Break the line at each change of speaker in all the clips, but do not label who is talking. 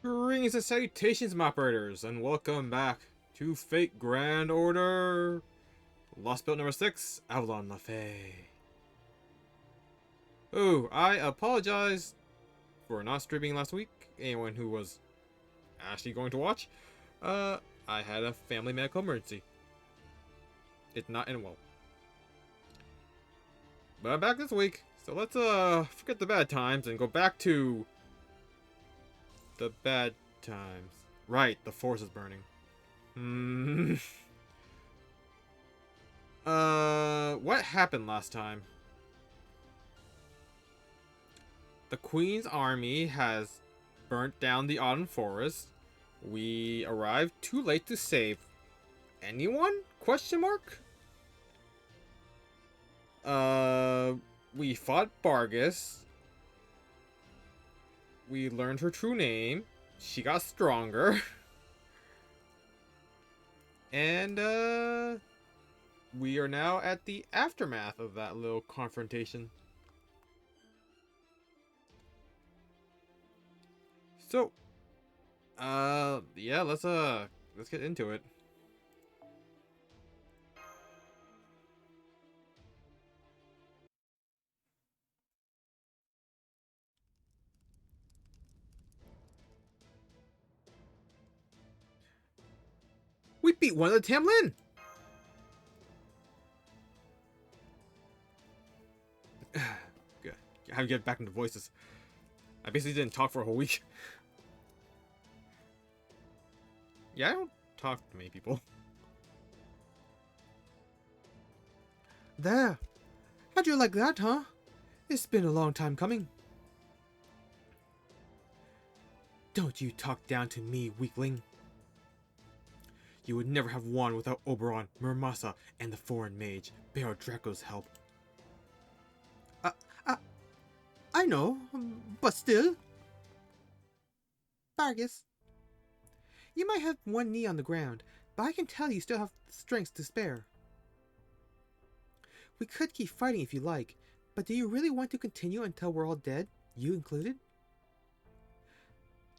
Greetings and salutations, my operators, and welcome back to Fate Grand Order Lost Build number 6, Avalon Lafay. Oh, I apologize for not streaming last week. Anyone who was actually going to watch, I had a family medical emergency. It's not end well. But I'm back this week, so let's forget the bad times and go back to the bad times. Right, the force is burning. What happened last time? The Queen's army has burnt down the Autumn Forest. We arrived too late to save anyone? Question mark? We fought Bargus. We learned her true name. She got stronger. And, we are now at the aftermath of that little confrontation. So, yeah, let's get into it. We beat one of the Tamlin! Good. I have to get back into voices. I basically didn't talk for a whole week. Yeah, I don't talk to many people. There. How'd you like that, huh? It's been a long time coming. Don't you talk down to me, weakling. You would never have won without Oberon, Muramasa, and the foreign mage, Baron Draco's help. Uh, uh, I know, but still. Bargus, you might have one knee on the ground, but I can tell you still have strength to spare. We could keep fighting if you like, but do you really want to continue until we're all dead, you included?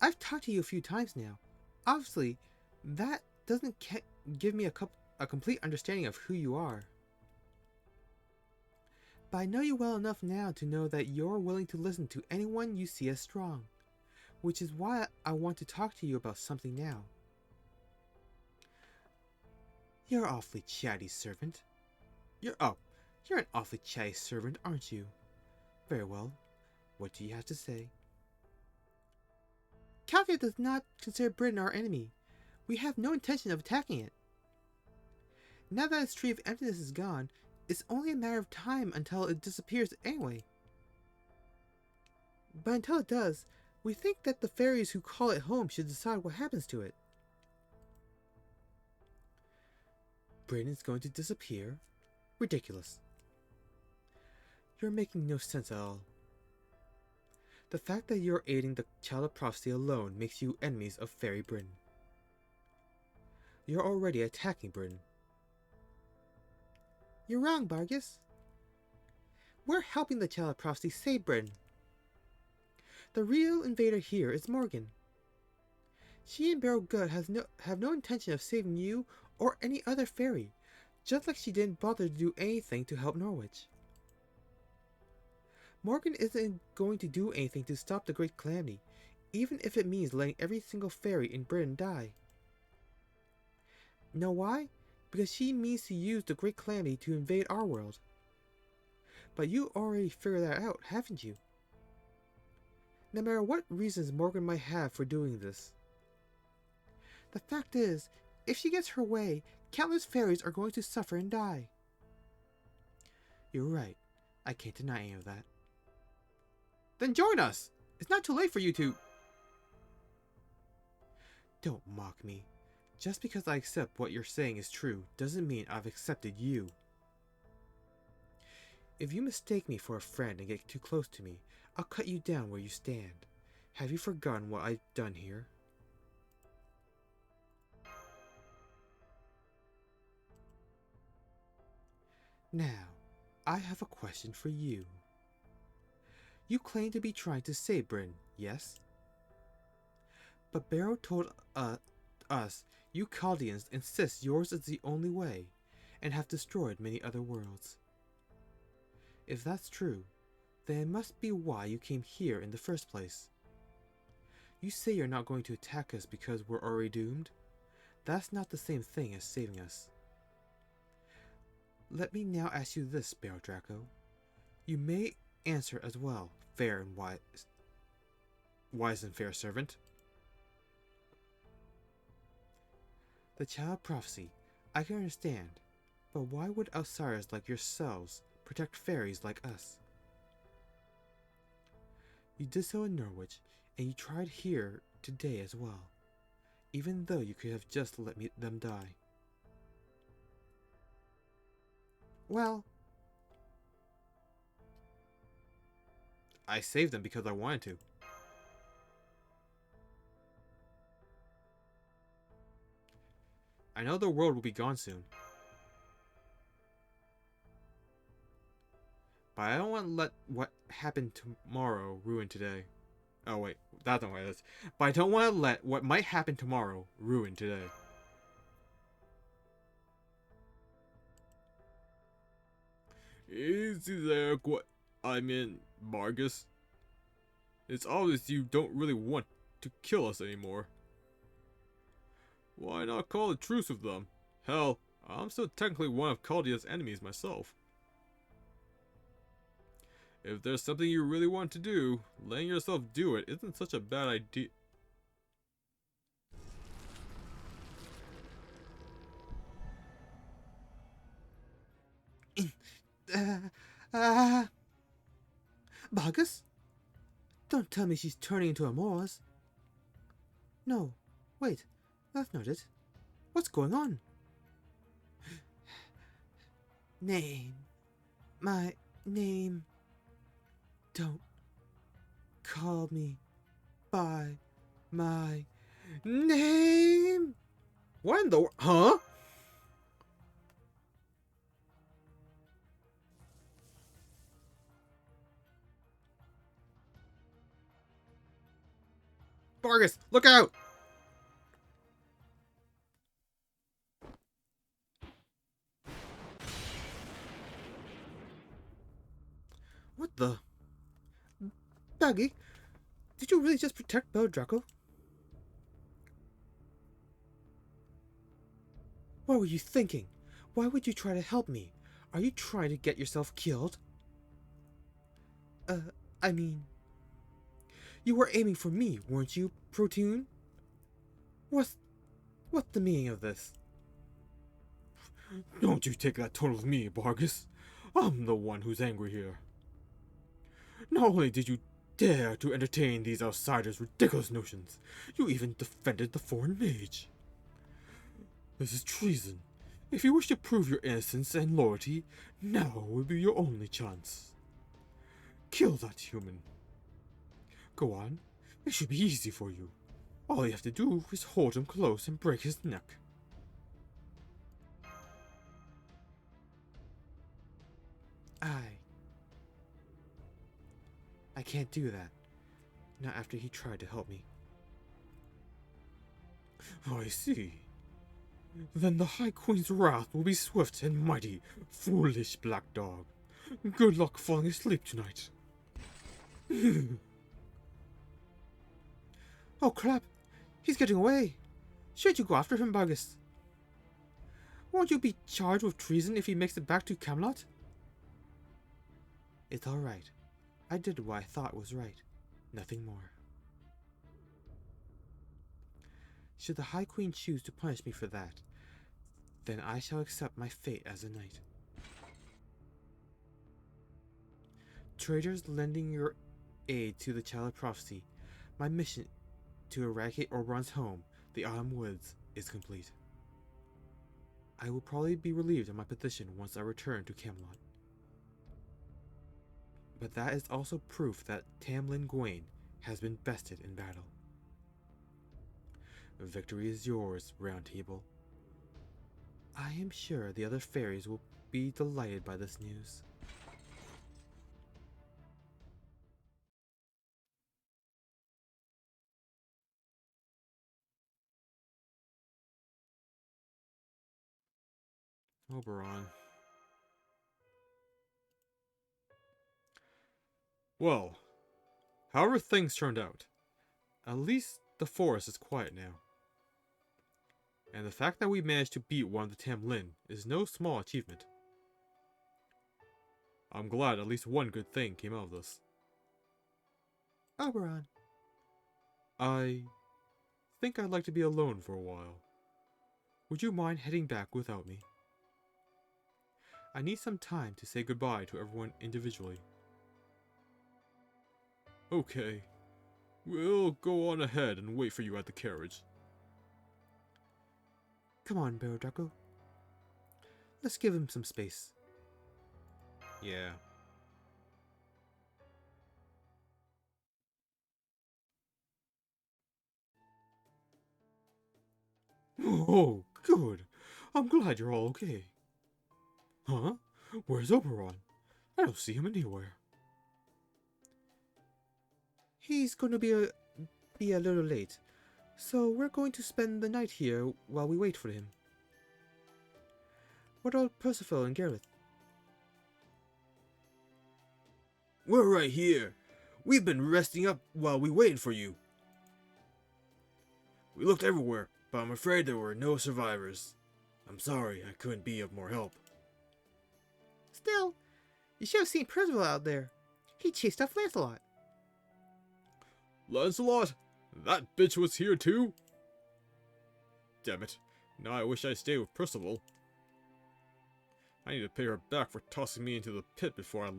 I've talked to you a few times now. Obviously, that doesn't give me a complete understanding of who you are. But I know you well enough now to know that you're willing to listen to anyone you see as strong, which is why I want to talk to you about something now. You're awfully chatty, servant. You're an awfully chatty servant, aren't you? Very well. What do you have to say? Calcia does not consider Britain our enemy. We have no intention of attacking it. Now that its tree of emptiness is gone, it's only a matter of time until it disappears anyway. But until it does, we think that the fairies who call it home should decide what happens to it. Britain is going to disappear? Ridiculous. You're making no sense at all. The fact that you're aiding the Child of Prophecy alone makes you enemies of Fairy Britain. You're already attacking Britain. You're wrong, Bargus. We're helping the Child of Prophecy save Britain. The real invader here is Morgan. She and Barrel Gut have no intention of saving you or any other fairy, just like she didn't bother to do anything to help Norwich. Morgan isn't going to do anything to stop the Great Calamity, even if it means letting every single fairy in Britain die. Know why? Because she means to use the Great Calamity to invade our world. But you already figured that out, haven't you? No matter what reasons Morgan might have for doing this. The fact is, if she gets her way, countless fairies are going to suffer and die. You're right. I can't deny any of that. Then join us! It's not too late for you to... Don't mock me. Just because I accept what you're saying is true doesn't mean I've accepted you. If you mistake me for a friend and get too close to me, I'll cut you down where you stand. Have you forgotten what I've done here? Now, I have a question for you. You claim to be trying to save Britain, yes? But Barrow told us you Chaldeans insist yours is the only way, and have destroyed many other worlds. If that's true, then it must be why you came here in the first place. You say you're not going to attack us because we're already doomed? That's not the same thing as saving us. Let me now ask you this, Barrow Draco. You may answer as well, fair and wise and fair servant. The Child Prophecy, I can understand, but why would outsiders like yourselves protect fairies like us? You did so in Norwich, and you tried here today as well, even though you could have just let them die. Well, I saved them because I wanted to. I know the world will be gone soon, but I don't want to let what happened tomorrow ruin today. Oh wait, that's not what it is. But I don't want to let what might happen tomorrow ruin today. Is that what I mean, Margus? It's obvious you don't really want to kill us anymore. Why not call a truce with them? Hell, I'm still technically one of Chaldea's enemies myself. If there's something you really want to do, letting yourself do it isn't such a bad idea. Margus? Don't tell me she's turning into a Moors. No, wait, that's not it. What's going on? Name. My name. Don't call me by my name. What in the huh? Margus, look out! What the? Baggy, did you really just protect Bell Draco? What were you thinking? Why would you try to help me? Are you trying to get yourself killed? I mean... You were aiming for me, weren't you, Protein? What's the meaning of this? Don't you take that tone with me, Bargus. I'm the one who's angry here. Not only did you dare to entertain these outsiders' ridiculous notions, you even defended the foreign mage. This is treason. If you wish to prove your innocence and loyalty, now will be your only chance. Kill that human. Go on, it should be easy for you. All you have to do is hold him close and break his neck. I can't do that. Not after he tried to help me. I see. Then the High Queen's wrath will be swift and mighty, foolish black dog. Good luck falling asleep tonight. Oh crap! He's getting away! Should you go after him, Bargus? Won't you be charged with treason if he makes it back to Camelot? It's alright. I did what I thought was right. Nothing more. Should the High Queen choose to punish me for that, then I shall accept my fate as a knight. Traitors lending your aid to the Child of Prophecy, my mission to eradicate Oberon's home, the Autumn Woods, is complete. I will probably be relieved of my position once I return to Camelot. But that is also proof that Tamlin Gwaine has been bested in battle. Victory is yours, Round Table. I am sure the other fairies will be delighted by this news.
Oberon. Well, however things turned out, at least the forest is quiet now. And the fact that we managed to beat one of the Tamlin is no small achievement. I'm glad at least one good thing came out of this.
Oberon.
I think I'd like to be alone for a while. Would you mind heading back without me? I need some time to say goodbye to everyone individually. Okay. We'll go on ahead and wait for you at the carriage.
Come on, Barrow Draco. Let's give him some space.
Yeah. Oh, good. I'm glad you're all okay. Huh? Where's Oberon? I don't see him anywhere.
He's going to be a little late, so we're going to spend the night here while we wait for him. What about Percival and Gareth?
We're right here. We've been resting up while we waited for you. We looked everywhere, but I'm afraid there were no survivors. I'm sorry I couldn't be of more help.
Still, you should have seen Percival out there. He chased off Lancelot.
Lancelot? That bitch was here too? Damn it. Now I wish I stayed with Percival. I need to pay her back for tossing me into the pit before I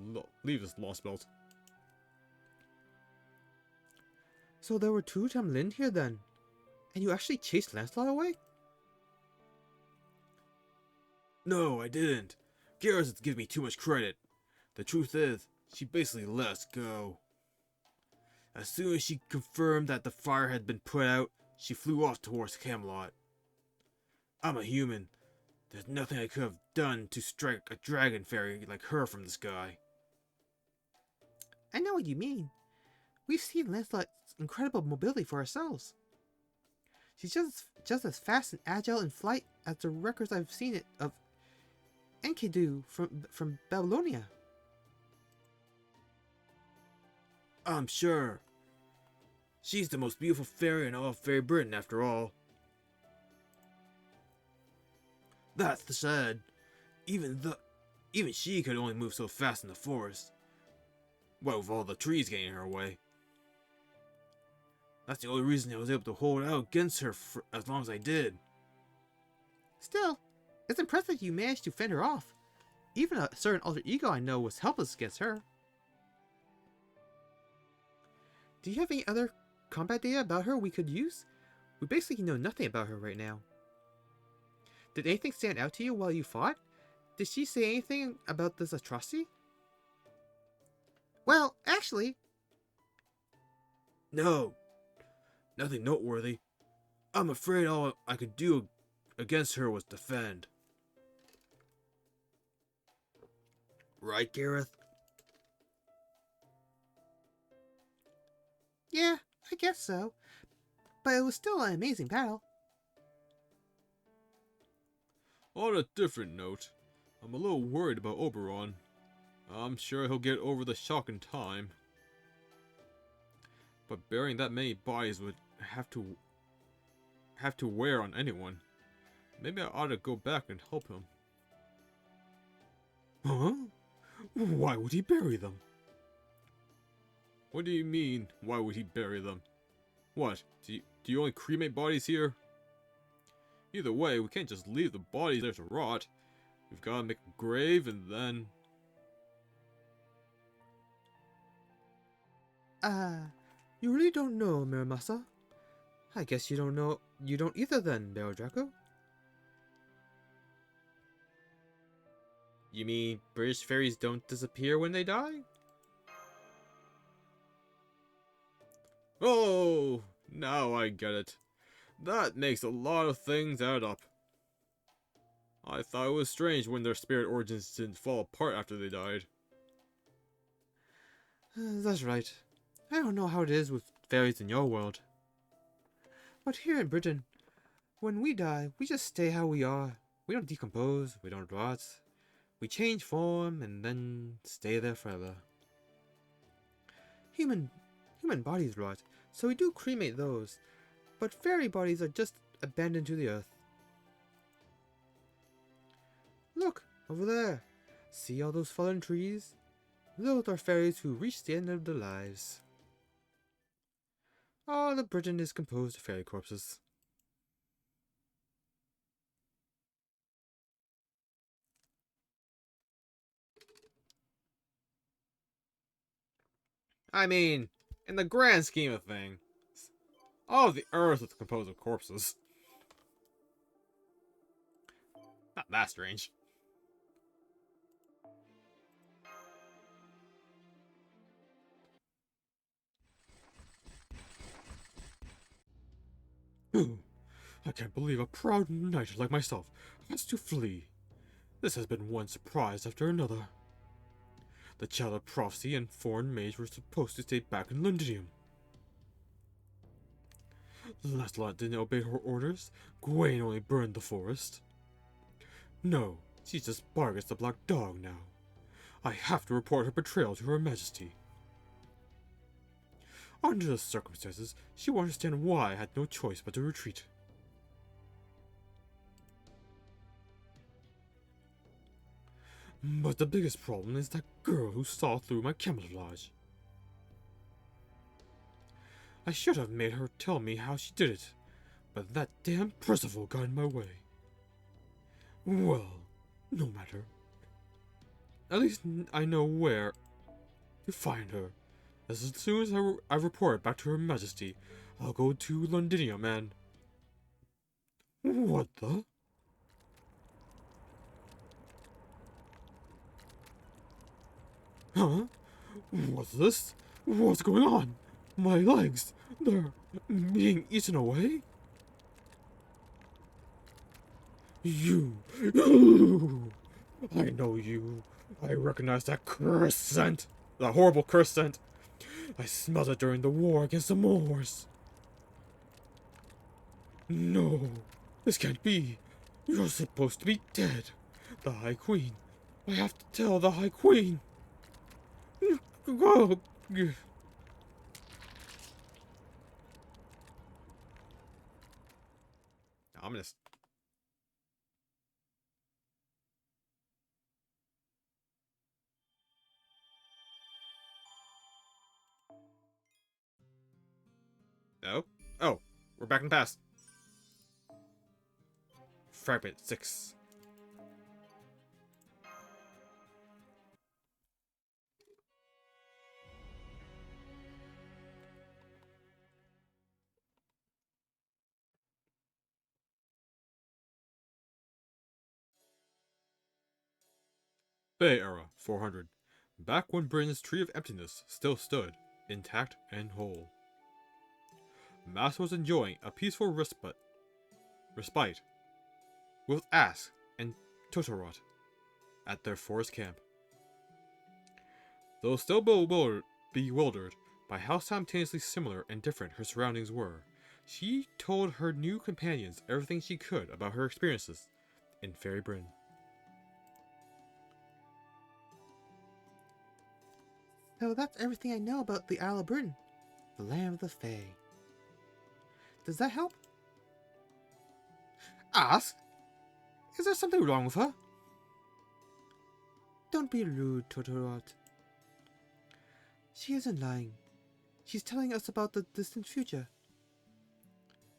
leave this lost belt.
So there were 2 Tamlin here then? And you actually chased Lancelot away?
No, I didn't. Garrus has given me too much credit. The truth is, she basically let us go. As soon as she confirmed that the fire had been put out, she flew off towards Camelot. I'm a human. There's nothing I could have done to strike a dragon fairy like her from the sky.
I know what you mean. We've seen Lancelot's incredible mobility for ourselves. She's just as fast and agile in flight as the records I've seen it of Enkidu from Babylonia.
I'm sure. She's the most beautiful fairy in all Fairy Britain, after all. That said, even she could only move so fast in the forest. What with all the trees getting in her way. That's the only reason I was able to hold out against her for as long as I did.
Still, it's impressive you managed to fend her off. Even a certain alter ego I know was helpless against her. Do you have any other combat data about her we could use? We basically know nothing about her right now. Did anything stand out to you while you fought? Did she say anything about this atrocity? Well, actually...
No. Nothing noteworthy. I'm afraid all I could do against her was defend. Right, Gareth?
Yeah, I guess so. But it was still an amazing battle.
On a different note, I'm a little worried about Oberon. I'm sure he'll get over the shock in time. But burying that many bodies would have to wear on anyone. Maybe I ought to go back and help him.
Huh? Why would he bury them?
What do you mean, why would he bury them? What, do you only cremate bodies here? Either way, we can't just leave the bodies there to rot. We've gotta make a grave and then...
You really don't know, Miramasa? I guess you don't know. You don't either then, Barrow Draco.
You mean British fairies don't disappear when they die? Oh, now I get it. That makes a lot of things add up. I thought it was strange when their spirit origins didn't fall apart after they died.
That's right. I don't know how it is with fairies in your world. But here in Britain, when we die, we just stay how we are.
We don't decompose, we don't rot. We change form and then stay there forever.
Human bodies rot, so we do cremate those. But fairy bodies are just abandoned to the earth. Look, over there. See all those fallen trees? Those are fairies who reached the end of their lives. All of Britain is composed of fairy corpses.
I mean, in the grand scheme of things, all of the Earth is composed of corpses. Not that strange.
I can't believe a proud knight like myself has to flee. This has been one surprise after another. The child of prophecy and foreign mage were supposed to stay back in Londinium. Lancelot didn't obey her orders. Gawain only burned the forest. No, she's just Bargus the Black Dog now. I have to report her betrayal to Her Majesty. Under the circumstances, she will understand why I had no choice but to retreat. But the biggest problem is that girl who saw through my camouflage. I should have made her tell me how she did it, but that damn Percival got in my way. Well, no matter. At least I know where to find her. As soon as I report back to Her Majesty, I'll go to Londinium and... What the? Huh? What's this? What's going on? My legs, they're being eaten away? You! I know you. I recognize that curse scent. That horrible curse scent. I smelled it during the war against the Moors. No, this can't be. You're supposed to be dead. The High Queen. I have to tell the High Queen. Oh.
Ominous. No? Oh, we're back in the past. Fragment 6. Bay Era 400. Back when Britain's Tree of Emptiness still stood, intact and whole. Mass was enjoying a peaceful respite with Ask and Totorot at their forest camp. Though still bewildered by how simultaneously similar and different her surroundings were, she told her new companions everything she could about her experiences in Fairy Britain.
So that's everything I know about the Isle of Britain, the land of the Fae. Does that help? Ask? Is there something wrong with her? Don't be rude, Totorot. She isn't lying. She's telling us about the distant future.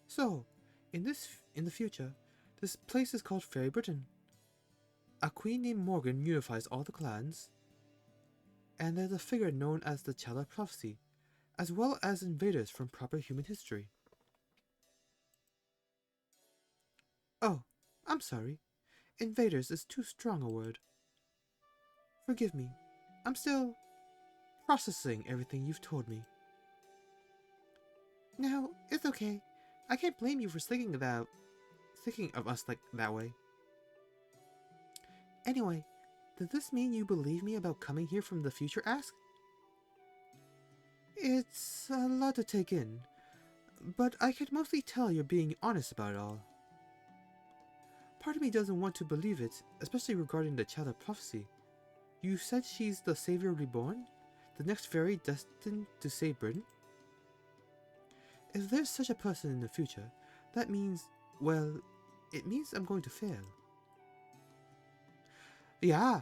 So, in the future, this place is called Fairy Britain. A queen named Morgan unifies all the clans, and there's a figure known as the Child of Prophecy, as well as invaders from proper human history. Oh, I'm sorry. Invaders is too strong a word. Forgive me. I'm still processing everything you've told me. No, it's okay. I can't blame you for thinking of us like that way. Anyway, does this mean you believe me about coming here from the future, Ask? It's a lot to take in, but I can mostly tell you're being honest about it all. Part of me doesn't want to believe it, especially regarding the Child of Prophecy. You said she's the Savior Reborn? The next fairy destined to save Britain? If there's such a person in the future, that means, well, it means I'm going to fail. Yeah,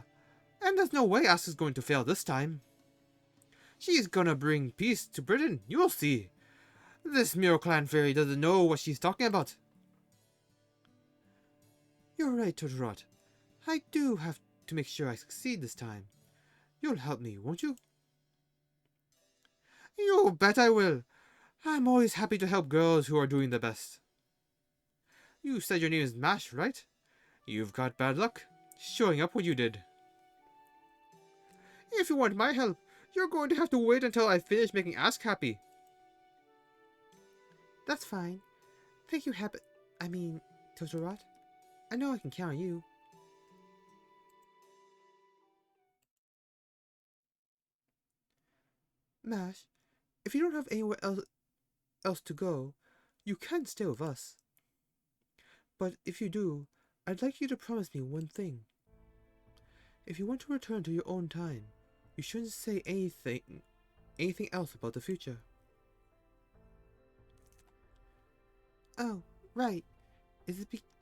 and there's no way Asuka's going to fail this time. She's gonna bring peace to Britain, you'll see. This Mirror Clan fairy doesn't know what she's talking about. You're right, Totoro. I do have to make sure I succeed this time. You'll help me, won't you? You bet I will. I'm always happy to help girls who are doing their best. You said your name is Mash, right? You've got bad luck, showing up when you did. If you want my help, you're going to have to wait until I finish making Ask happy. That's fine. Thank you, Totoro. I know I can count on you. Mash, if you don't have anywhere else to go, you can stay with us. But if you do, I'd like you to promise me one thing. If you want to return to your own time, you shouldn't say anything else about the future. Oh, right.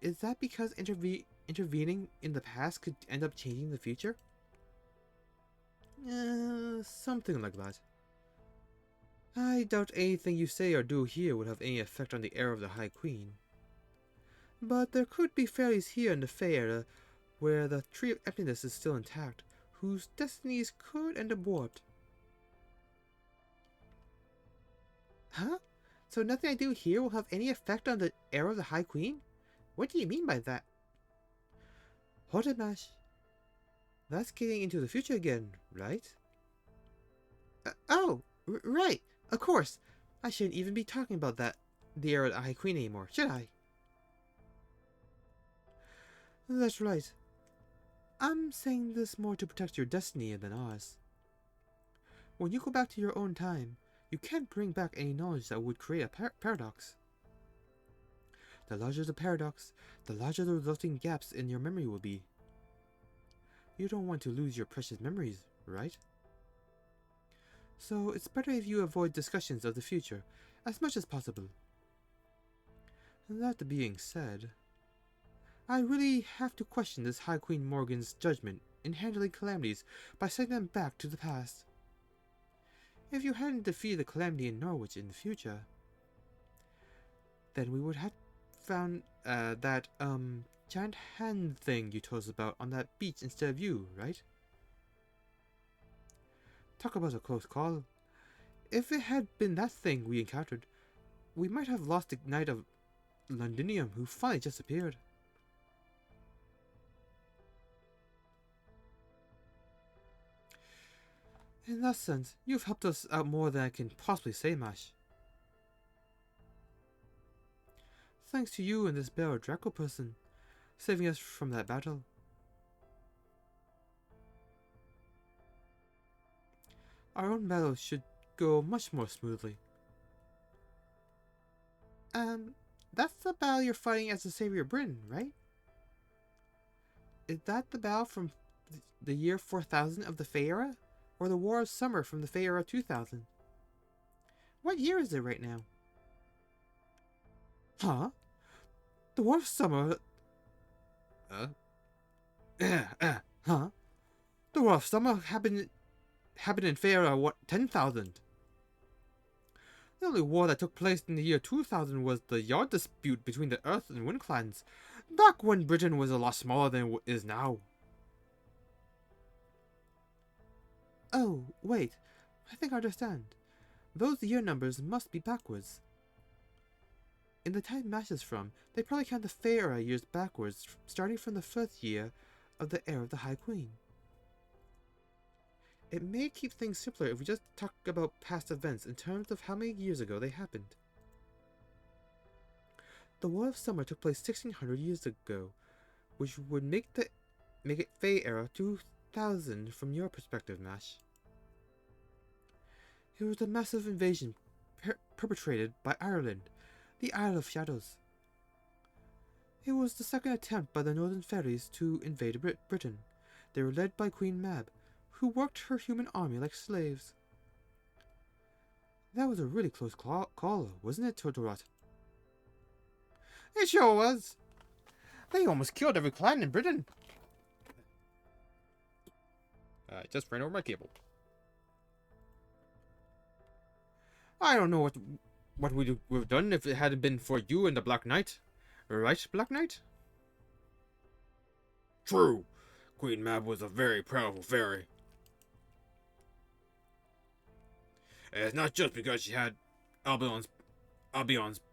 Is that because intervening in the past could end up changing the future? Something like that. I doubt anything you say or do here would have any effect on the era of the High Queen. But there could be fairies here in the Fae era where the Tree of Emptiness is still intact, whose destinies could end up warped. Huh? So nothing I do here will have any effect on the era of the High Queen? What do you mean by that? Hold it, Mash. That's getting into the future again, right? Right. Of course. I shouldn't even be talking about the era of the High Queen anymore, should I? That's right. I'm saying this more to protect your destiny than ours. When you go back to your own time, you can't bring back any knowledge that would create a paradox. The larger the paradox, the larger the resulting gaps in your memory will be. You don't want to lose your precious memories, right? So it's better if you avoid discussions of the future as much as possible. That being said, I really have to question this High Queen Morgan's judgment in handling calamities by sending them back to the past. If you hadn't defeated the calamity in Norwich in the future, then we would have found that giant hand thing you told us about on that beach instead of you, right? Talk about a close call. If it had been that thing we encountered, we might have lost the Knight of Londinium who finally just appeared. In that sense, you've helped us out more than I can possibly say, Mash. Thanks to you and this Bear Draco person, saving us from that battle. Our own battle should go much more smoothly. That's the battle you're fighting as the Savior of Britain, right? Is that the battle from the year 4000 of the Fae era? Or the War of Summer from the Fae era 2000? What year is it right now? Huh? The War of Summer... Huh? The War of Summer happened in Fae era 10,000. The only war that took place in the year 2000 was the Yard dispute between the Earth and Wind clans, back when Britain was a lot smaller than it is now. Oh, wait. I think I understand. Those year numbers must be backwards. In the time Mash is from, they probably count the Fae era years backwards, starting from the first year of the era of the High Queen. It may keep things simpler if we just talk about past events in terms of how many years ago they happened. The War of Summer took place 1600 years ago, which would make it Fae era 2000 from your perspective, Mash. It was a massive invasion perpetrated by Ireland, the Isle of Shadows. It was the second attempt by the Northern Fairies to invade Britain. They were led by Queen Mab, who worked her human army like slaves. That was a really close call, wasn't it, Tortorot? It sure was. They almost killed every clan in Britain.
I just ran over my cable.
I don't know what we'd have done if it hadn't been for you and the Black Knight. Right, Black Knight?
True. Queen Mab was a very powerful fairy. And it's not just because she had Albion's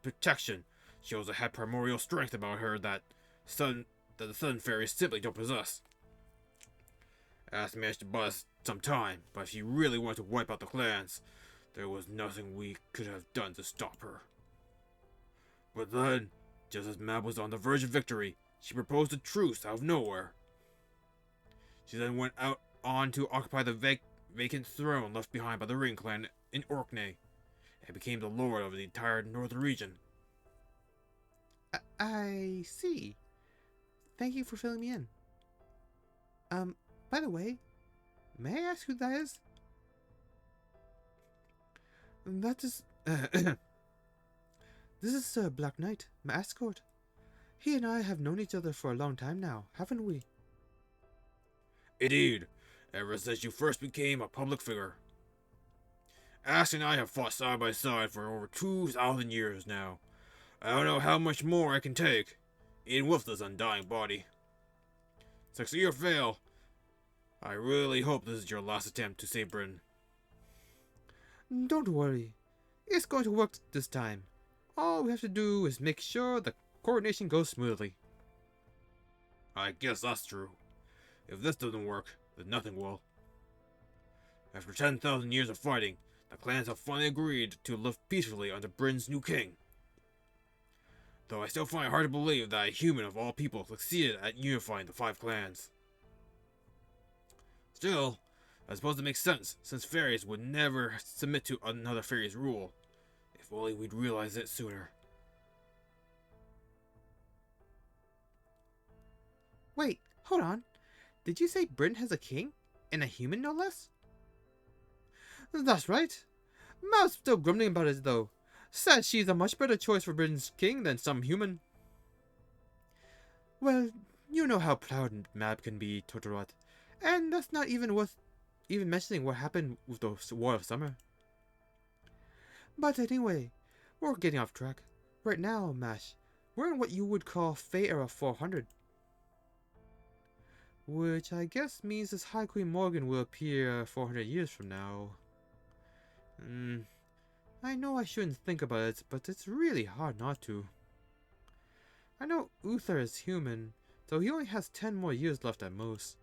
protection. She also had primordial strength about her that the Sun Fairies simply don't possess. Alice managed to buy us some time, but if she really wanted to wipe out the clans, there was nothing we could have done to stop her. But then, just as Mab was on the verge of victory, she proposed a truce out of nowhere. She then went out on to occupy the vacant throne left behind by the Ring clan in Orkney, and became the lord of the entire northern region.
I see. Thank you for filling me in. By the way, may I ask who that is? That is... This is Sir Black Knight, my escort. He and I have known each other for a long time now, haven't we?
Indeed, ever since you first became a public figure. Ash and I have fought side by side for over 2,000 years now. I don't know how much more I can take, even with this undying body. Succeed or fail, I really hope this is your last attempt to save Britain.
Don't worry. It's going to work this time. All we have to do is make sure the coordination goes smoothly.
I guess that's true. If this doesn't work, then nothing will. After 10,000 years of fighting, the clans have finally agreed to live peacefully under Britain's new king. Though I still find it hard to believe that a human of all people succeeded at unifying the 5 clans. Still, I suppose it makes sense, since fairies would never submit to another fairy's rule. If only we'd realized it sooner.
Wait, hold on. Did you say Britain has a king? And a human, no less? That's right. Mab's still grumbling about it, though. Said she's a much better choice for Britain's king than some human. Well, you know how proud Mab can be, Tortorot. And that's not even worth mentioning what happened with the War of Summer. But anyway, we're getting off track. Right now, Mash, we're in what you would call Fey Era 400. Which I guess means this High Queen Morgan will appear 400 years from now. I know I shouldn't think about it, but it's really hard not to. I know Uther is human, though he only has 10 more years left at most.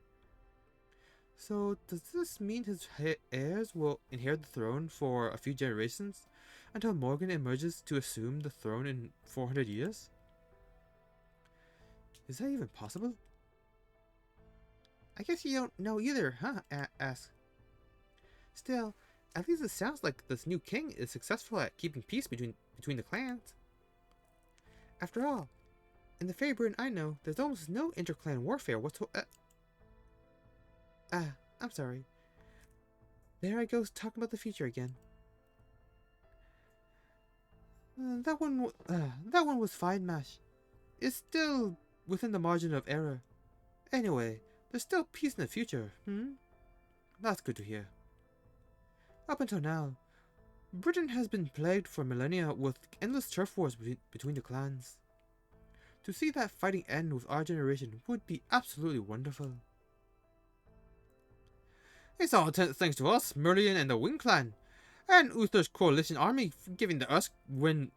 So does this mean his heirs will inherit the throne for a few generations, until Morgan emerges to assume the throne in 400 years? Is that even possible? I guess you don't know either, huh? Ask. Still, at least it sounds like this new king is successful at keeping peace between the clans. After all, in the Fairy Britain I know, there's almost no interclan warfare whatsoever. I'm sorry. There I go talking about the future again. That one was fine, Mash. It's still within the margin of error. Anyway, there's still peace in the future, That's good to hear. Up until now, Britain has been plagued for millennia with endless turf wars between the clans. To see that fighting end with our generation would be absolutely wonderful. It's all thanks to us, Merlion and the Wing Clan, and Uther's coalition army giving to us Win,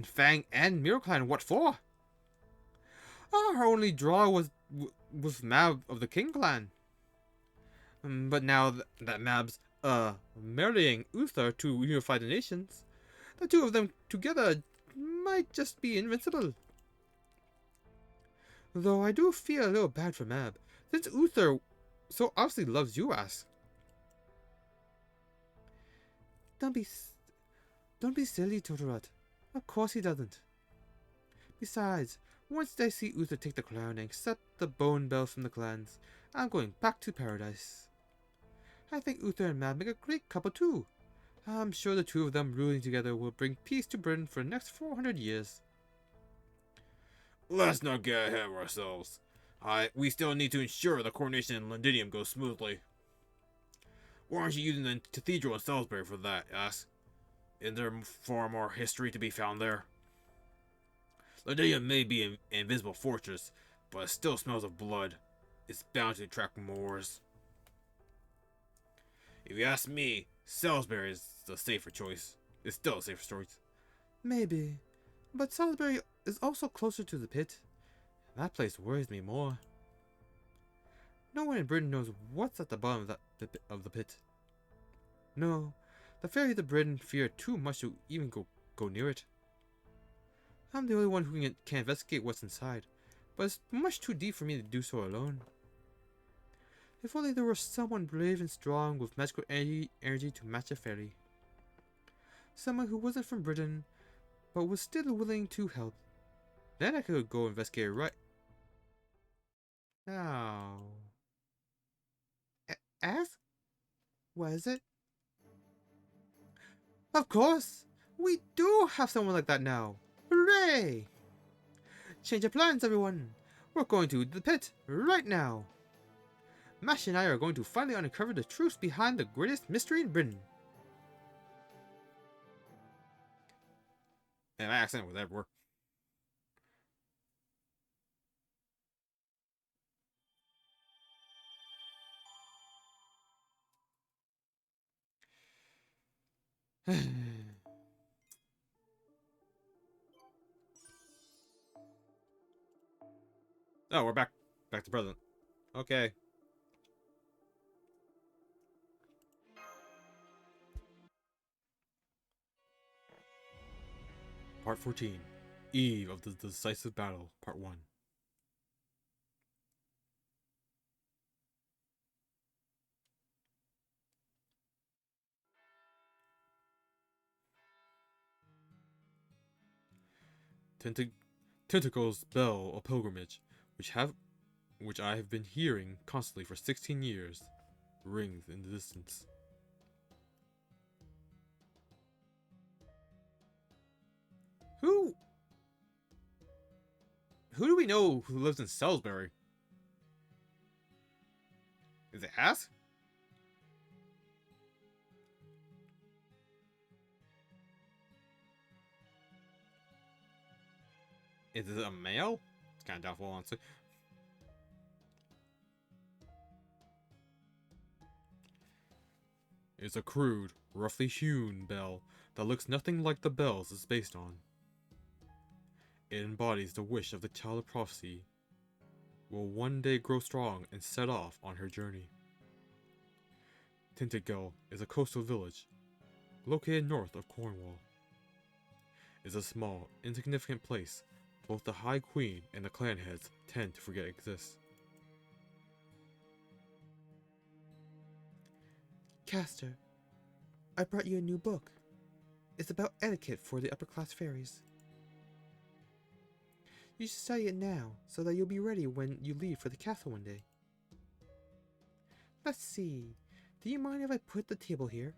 Fang, and Mirror Clan what for. Our only draw was Mab of the King Clan. But now that Mab's marrying Uther to unify the nations, the two of them together might just be invincible. Though I do feel a little bad for Mab, since Uther so obviously loves you, Ass. Don't be silly, Tortorot. Of course he doesn't. Besides, Once I see Uther take the crown and accept the bone bells from the clans, I'm going back to paradise. I think Uther and Mab make a great couple too. I'm sure the two of them ruling together will bring peace to Britain for the next 400 years.
Let's not get ahead of ourselves. We still need to ensure the coronation in Londinium goes smoothly. Why aren't you using the cathedral in Salisbury for that, Ask? Isn't there far more history to be found there? Londinium may be an invisible fortress, but it still smells of blood. It's bound to attract Moors. If you ask me, Salisbury is the safer choice. It's still a safer choice.
Maybe, but Salisbury is also closer to the pit. That place worries me more. No one in Britain knows what's at the bottom of the pit. No, the fairies of Britain fear too much to even go near it. I'm the only one who can investigate what's inside, but it's much too deep for me to do so alone. If only there were someone brave and strong with magical energy to match a fairy. Someone who wasn't from Britain, but was still willing to help. Then I could go investigate right now. Ask? What is it? Of course! We do have someone like that now! Hooray! Change of plans, everyone! We're going to the pit right now! Mash and I are going to finally uncover the truth behind the greatest mystery in Britain.
And my accent was everywhere. Oh, we're back to present. Okay. Part 14. Eve of the Decisive Battle, Part 1. Tentacle's Bell, a pilgrimage, which I have been hearing constantly for 16 years, rings in the distance. Who do we know who lives in Salisbury? Is it Ask? Is it a male? It's kind of doubtful, honestly. It's a crude, roughly hewn bell that looks nothing like the bells it's based on. It embodies the wish of the child of prophecy will one day grow strong and set off on her journey. Tintagel is a coastal village located north of Cornwall. It's a small, insignificant place both the High Queen and the clan heads tend to forget exists.
Castor, I brought you a new book. It's about etiquette for the upper-class fairies. You should study it now, so that you'll be ready when you leave for the castle one day. Let's see, do you mind if I put the table here?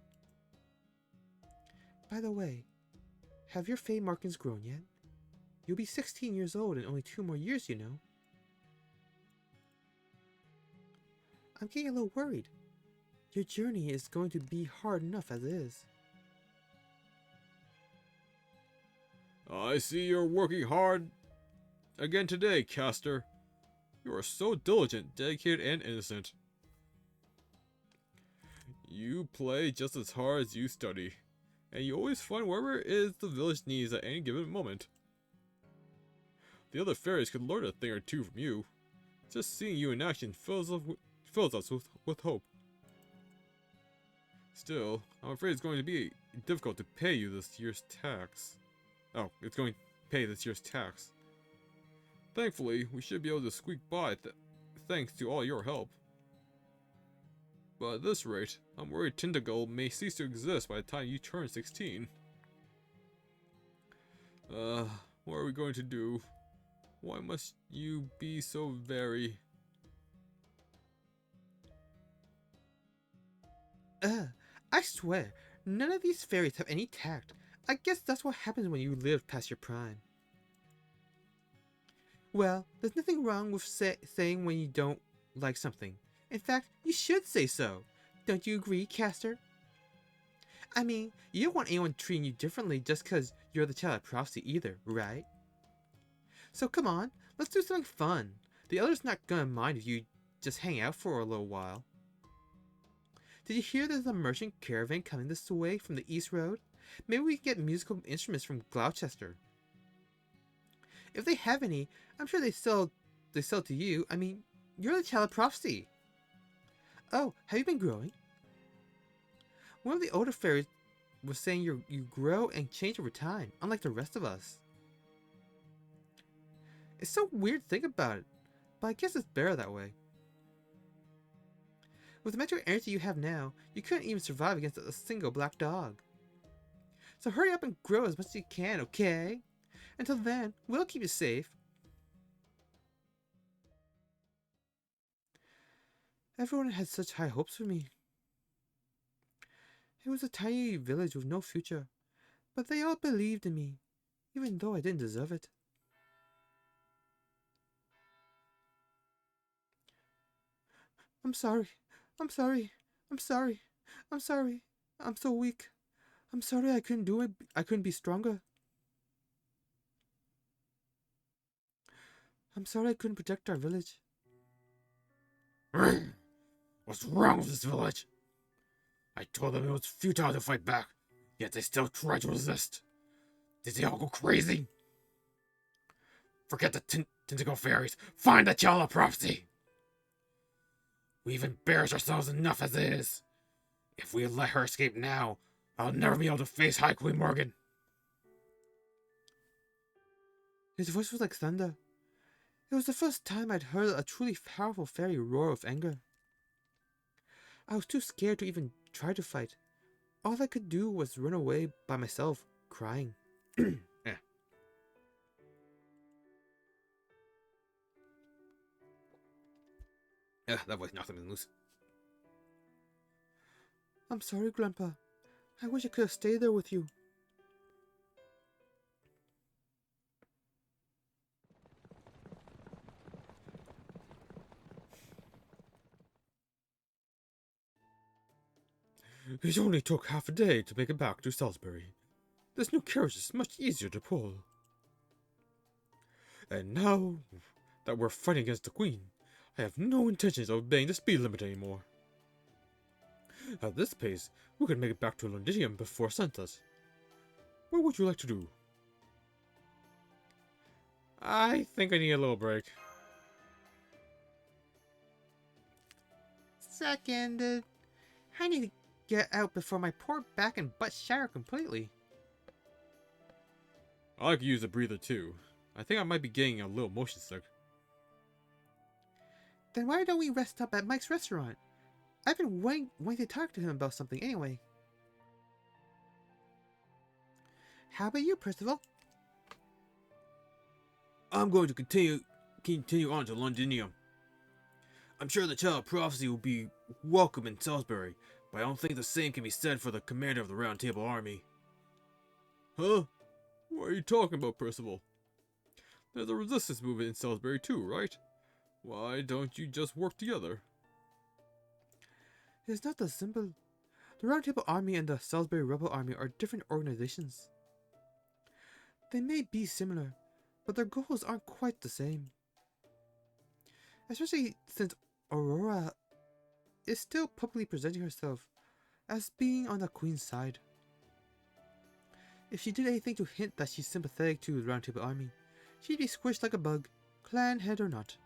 By the way, have your Fey markings grown yet? You'll be 16 years old in only 2 more years, you know. I'm getting a little worried. Your journey is going to be hard enough as it is.
I see you're working hard again today, Castor. You are so diligent, dedicated, and innocent. You play just as hard as you study, and you always find whatever it is the village needs at any given moment. The other fairies could learn a thing or two from you. Just seeing you in action fills us with hope. Still, I'm afraid it's going to be difficult to pay you this year's tax. Oh, it's going to pay this year's tax. Thankfully, we should be able to squeak by thanks to all your help. But at this rate, I'm worried Tintagel may cease to exist by the time you turn 16. What are we going to do? Why must you be so very...
I swear, none of these fairies have any tact. I guess that's what happens when you live past your prime. Well, there's nothing wrong with saying when you don't like something. In fact, you should say so. Don't you agree, Caster? I mean, you don't want anyone treating you differently just because you're the child of prophecy either, right? So come on, let's do something fun. The others not gonna mind if you just hang out for a little while. Did you hear there's a merchant caravan coming this way from the East Road? Maybe we can get musical instruments from Gloucester. If they have any, I'm sure they sell to you. I mean, you're the child of prophecy. Oh, have you been growing? One of the older fairies was saying you grow and change over time, unlike the rest of us. It's so weird to think about it, but I guess it's better that way. With the mental energy you have now, you couldn't even survive against a single black dog. So hurry up and grow as much as you can, okay? Until then, we'll keep you safe. Everyone had such high hopes for me. It was a tiny village with no future, but they all believed in me, even though I didn't deserve it. I'm sorry. I'm sorry. I'm sorry. I'm sorry. I'm so weak. I'm sorry I couldn't do it. I couldn't be stronger. I'm sorry I couldn't protect our village.
What's wrong with this village? I told them it was futile to fight back, yet they still tried to resist. Did they all go crazy? Forget the tentacle fairies. Find the child of prophecy. We've embarrassed ourselves enough as it is. If we let her escape now, I'll never be able to face High Queen Morgan.
His voice was like thunder. It was the first time I'd heard a truly powerful fairy roar with anger. I was too scared to even try to fight. All I could do was run away by myself, crying.
Yeah. That voice knocked him loose.
I'm sorry, Grandpa. I wish I could have stayed there with you.
It only took half a day to make it back to Salisbury. This new carriage is much easier to pull. And now that we're fighting against the Queen, I have no intentions of obeying the speed limit anymore. At this pace, we could make it back to Londinium before sunset. What would you like to do? I think I need a little break.
Seconded. I need to get out before my poor back and butt shatter completely.
I like to use a breather too. I think I might be getting a little motion sick.
Then why don't we rest up at Mike's restaurant? I've been waiting to talk to him about something anyway. How about you, Percival?
I'm going to continue on to Londinium. I'm sure the Child of Prophecy will be welcome in Salisbury, but I don't think the same can be said for the commander of the Round Table Army.
Huh? What are you talking about, Percival? There's a resistance movement in Salisbury too, right? Why don't you just work together?
It's not that simple. The Round Table Army and the Salisbury Rebel Army are different organizations. They may be similar, but their goals aren't quite the same. Especially since Aurora is still publicly presenting herself as being on the Queen's side. If she did anything to hint that she's sympathetic to the Round Table Army, she'd be squished like a bug, clan head or not.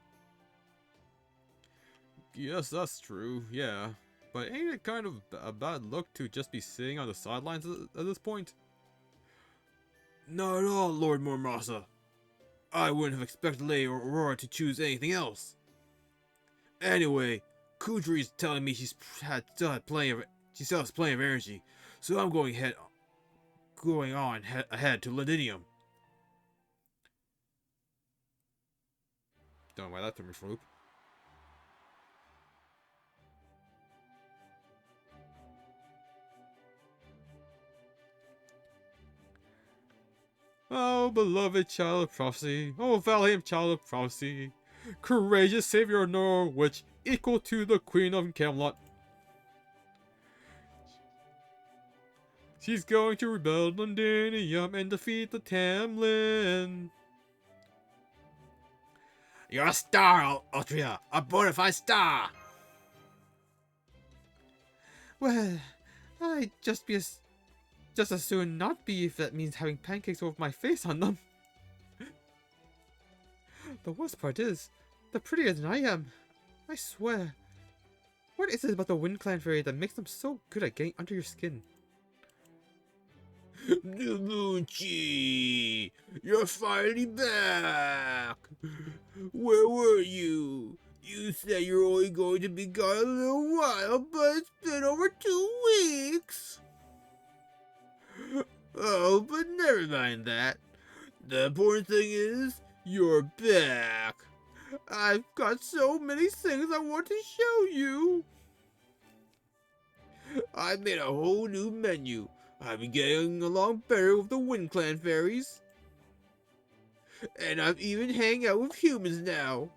Yes, that's true, yeah. But ain't it kind of a bad look to just be sitting on the sidelines at this point?
Not at all, Lord Mormasa. I wouldn't have expected Lady Aurora to choose anything else. Anyway, Kudri's telling me she still has plenty of energy, so I'm going ahead to Londinium.
Don't mind that threw me for a loop. Oh, beloved child of prophecy. Oh, valiant child of prophecy. Courageous savior of Norwich, equal to the Queen of Camelot. She's going to rebuild Londinium and defeat the Tamlin.
You're a star, Altria! A bona fide star!
Well, I'd just as soon not be if that means having pancakes with my face on them. The worst part is, they're prettier than I am. I swear. What is it about the Wind Clan fairy that makes them so good at getting under your skin?
Dabuchi! You're finally back! Where were you? You said you're only going to be gone a little while, but it's been over 2 weeks! Oh, but never mind that. The important thing is, you're back. I've got so many things I want to show you. I made a whole new menu. I've been getting along better with the Wind Clan fairies. And I'm even hanging out with humans now.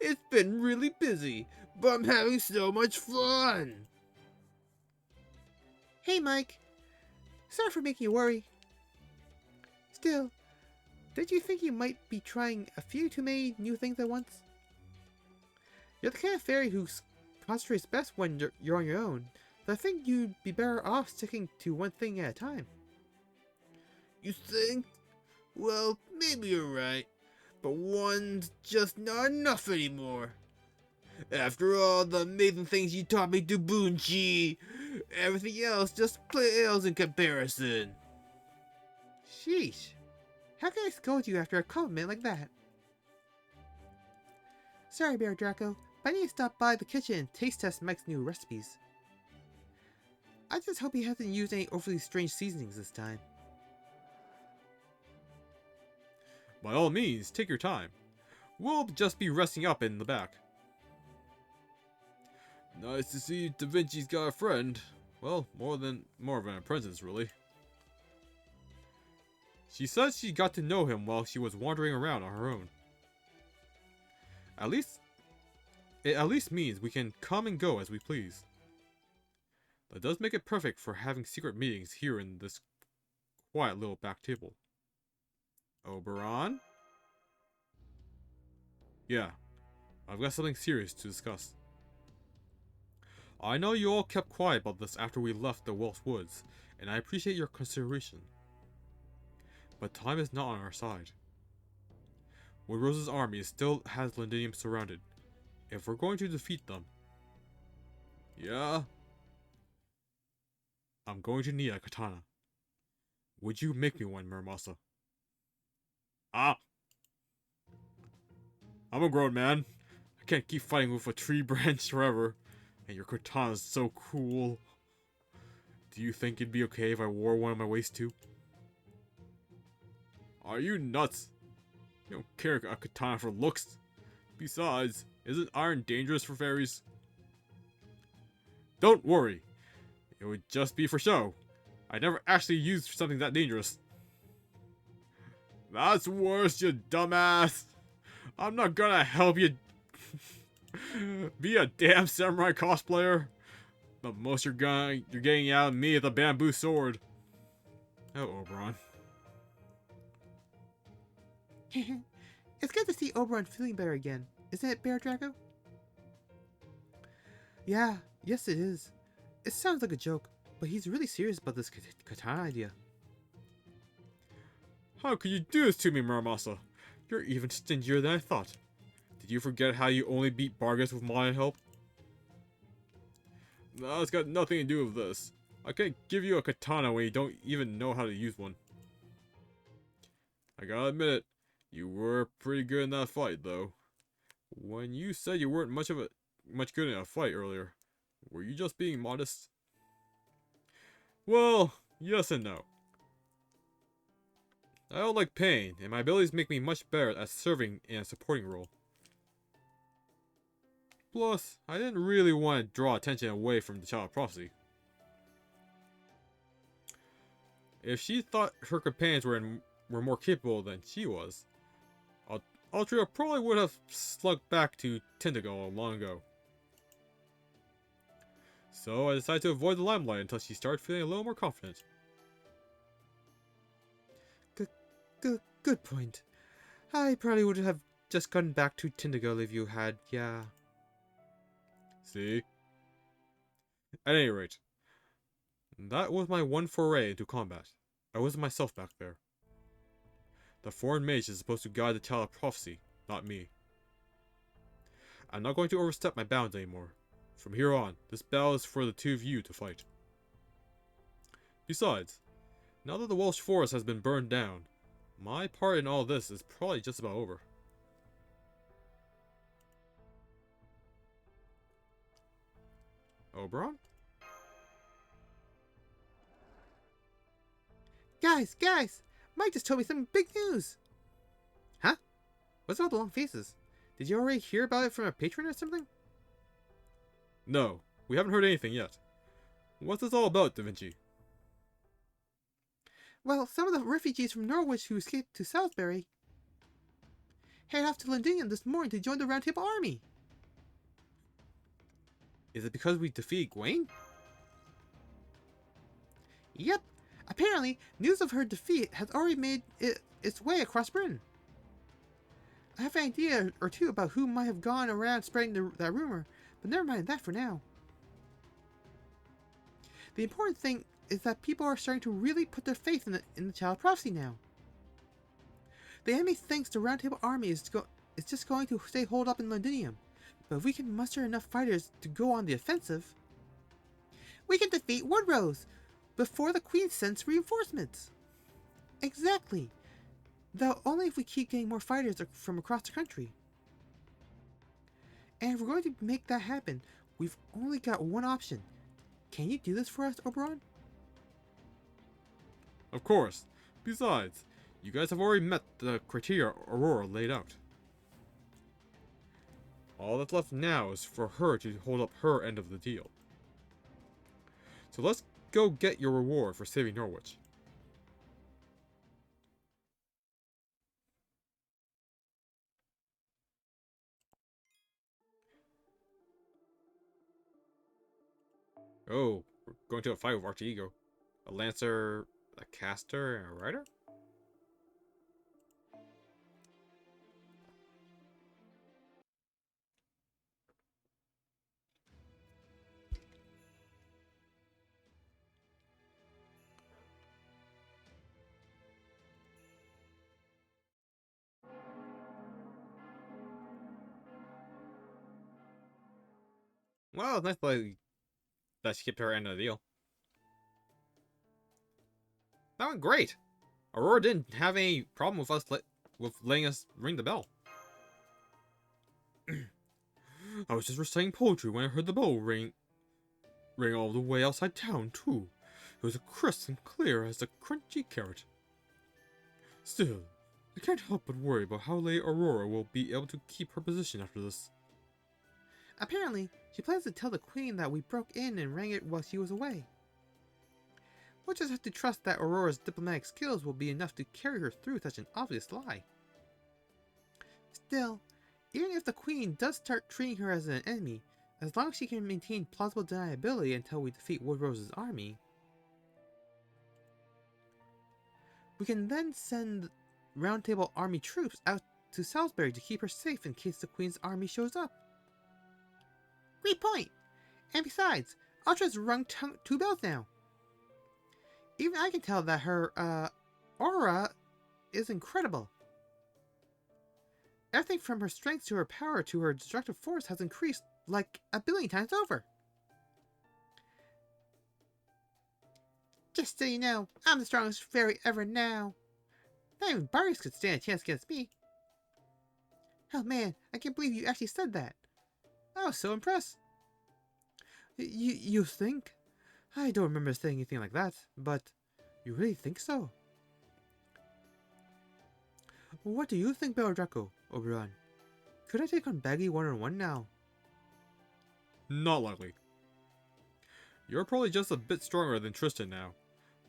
It's been really busy, but I'm having so much fun.
Hey, Mike. Sorry for making you worry. Still, did you think you might be trying a few too many new things at once? You're the kind of fairy who concentrates best when you're on your own, but I think you'd be better off sticking to one thing at a time.
You think? Well, maybe you're right, but one's just not enough anymore. After all the amazing things you taught me, Dubunchi, everything else just pales in comparison.
Sheesh. How can I scold you after a compliment like that? Sorry, Bear Draco, but I need to stop by the kitchen and taste test Mike's new recipes. I just hope he hasn't used any overly strange seasonings this time.
By all means, take your time. We'll just be resting up in the back. Nice to see Da Vinci's got a friend. Well, more of an apprentice, really. She says she got to know him while she was wandering around on her own. It at least means we can come and go as we please. That does make it perfect for having secret meetings here in this quiet little back table. Oberon? Yeah, I've got something serious to discuss. I know you all kept quiet about this after we left the Welsh Woods, and I appreciate your consideration. But time is not on our side. Woodrose's army still has Londinium surrounded. If we're going to defeat them... Yeah? I'm going to need a katana. Would you make me one, Muramasa? Ah! I'm a grown man. I can't keep fighting with a tree branch forever. And your katana's so cool. Do you think it'd be okay if I wore one on my waist too? Are you nuts? You don't care a katana for looks. Besides, isn't iron dangerous for fairies? Don't worry. It would just be for show. I never actually used something that dangerous. That's worse, you dumbass. I'm not gonna help you be a damn samurai cosplayer. The most you're getting out of me is a bamboo sword. Oh, Oberon.
It's good to see Oberon feeling better again, isn't it, Bear Draco? Yeah, yes it is. It sounds like a joke, but he's really serious about this katana idea.
How could you do this to me, Muramasa? You're even stingier than I thought. Did you forget how you only beat Bargus with my help? No, it's got nothing to do with this. I can't give you a katana when you don't even know how to use one. I gotta admit it, you were pretty good in that fight, though. When you said you weren't much good in a fight earlier, were you just being modest? Well, yes and no. I don't like pain, and my abilities make me much better at serving in a supporting role. Plus, I didn't really want to draw attention away from the Child of Prophecy. If she thought her companions were more capable than she was, Altria probably would have slunk back to Tentacle long ago. So I decided to avoid the limelight until she started feeling a little more confident.
Good point. I probably would have just gone back to Tentacle if you had, yeah.
See? At any rate, that was my one foray into combat. I wasn't myself back there. The foreign mage is supposed to guide the Child of Prophecy, not me. I'm not going to overstep my bounds anymore. From here on, this battle is for the two of you to fight. Besides, now that the Welsh forest has been burned down, my part in all this is probably just about over. Oberon?
Guys! Mike just told me some big news! Huh? What's all the long faces? Did you already hear about it from a patron or something?
No, we haven't heard anything yet. What's this all about, Da Vinci?
Well, some of the refugees from Norwich who escaped to Salisbury headed off to Londinium this morning to join the Round Table Army.
Is it because we defeated Gwaine?
Yep. Apparently, news of her defeat has already made its way across Britain. I have an idea or two about who might have gone around spreading that rumor, but never mind that for now. The important thing is that people are starting to really put their faith in the Child of Prophecy now. The enemy thinks the Round Table Army is just going to stay holed up in Londinium, but if we can muster enough fighters to go on the offensive, we can defeat Woodrose before the Queen sends reinforcements. Exactly. Though only if we keep getting more fighters from across the country. And if we're going to make that happen, we've only got one option. Can you do this for us, Oberon?
Of course. Besides, you guys have already met the criteria Aurora laid out. All that's left now is for her to hold up her end of the deal. So let's go get your reward for saving Norwich. Oh, we're going to a fight with Archie-Ego. A Lancer, a Caster, and a Rider? Well, it's nice that she kept her end of the deal. That went great. Aurora didn't have any problem with us with letting us ring the bell. I was just reciting poetry when I heard the bell ring all the way outside town, too. It was as crisp and clear as a crunchy carrot. Still, I can't help but worry about how late Aurora will be able to keep her position after this.
Apparently, she plans to tell the Queen that we broke in and rang it while she was away. We'll just have to trust that Aurora's diplomatic skills will be enough to carry her through such an obvious lie. Still, even if the Queen does start treating her as an enemy, as long as she can maintain plausible deniability until we defeat Woodrose's army, we can then send Round Table Army troops out to Salisbury to keep her safe in case the Queen's army shows up. Great point! And besides, Ultra's rung 2 bells now. Even I can tell that her, aura is incredible. Everything from her strength to her power to her destructive force has increased like a billion times over. Just so you know, I'm the strongest fairy ever now. Not even Barrios could stand a chance against me. Oh man, I can't believe you actually said that. I was so impressed. You think? I don't remember saying anything like that, but you really think so? What do you think, Draco, Oberon? Could I take on Baggy one-on-one now?
Not likely. You're probably just a bit stronger than Tristan now,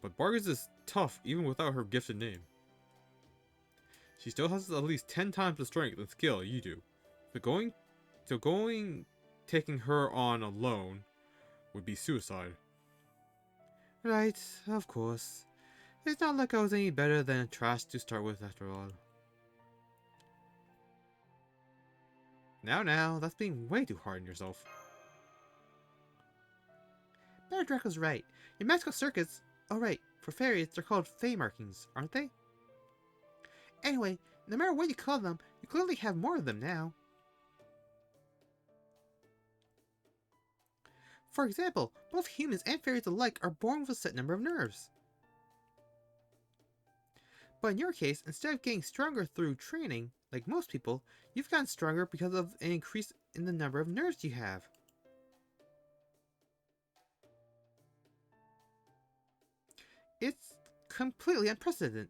but Bargus is tough even without her gifted name. She still has at least 10 times the strength and skill you do. Taking her on alone would be suicide.
Right, of course. It's not like I was any better than trash to start with after all. Now, that's being way too hard on yourself. Bear Draco's right. Your magical circuits... Oh right, for fairies, they're called Fey markings, aren't they? Anyway, no matter what you call them, you clearly have more of them now. For example, both humans and fairies alike are born with a set number of nerves. But in your case, instead of getting stronger through training, like most people, you've gotten stronger because of an increase in the number of nerves you have. It's completely unprecedented.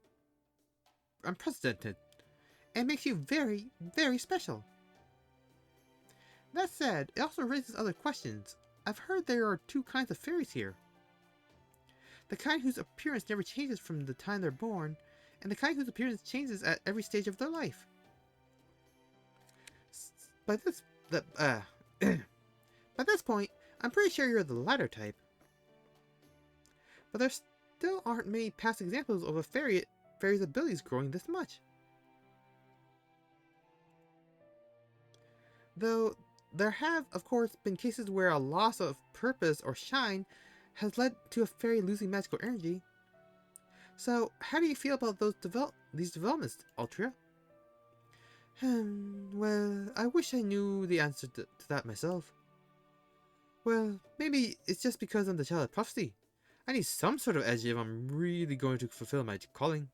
And makes you very, very special. That said, it also raises other questions. I've heard there are two kinds of fairies here. The kind whose appearance never changes from the time they're born, and the kind whose appearance changes at every stage of their life. By this point, I'm pretty sure you're the latter type. But there still aren't many past examples of a fairy's abilities growing this much. Though there have, of course, been cases where a loss of purpose or shine has led to a fairy losing magical energy. So, how do you feel about these developments, Altria? Well, I wish I knew the answer to that myself. Well, maybe it's just because I'm the child of prophecy. I need some sort of edge if I'm really going to fulfill my calling.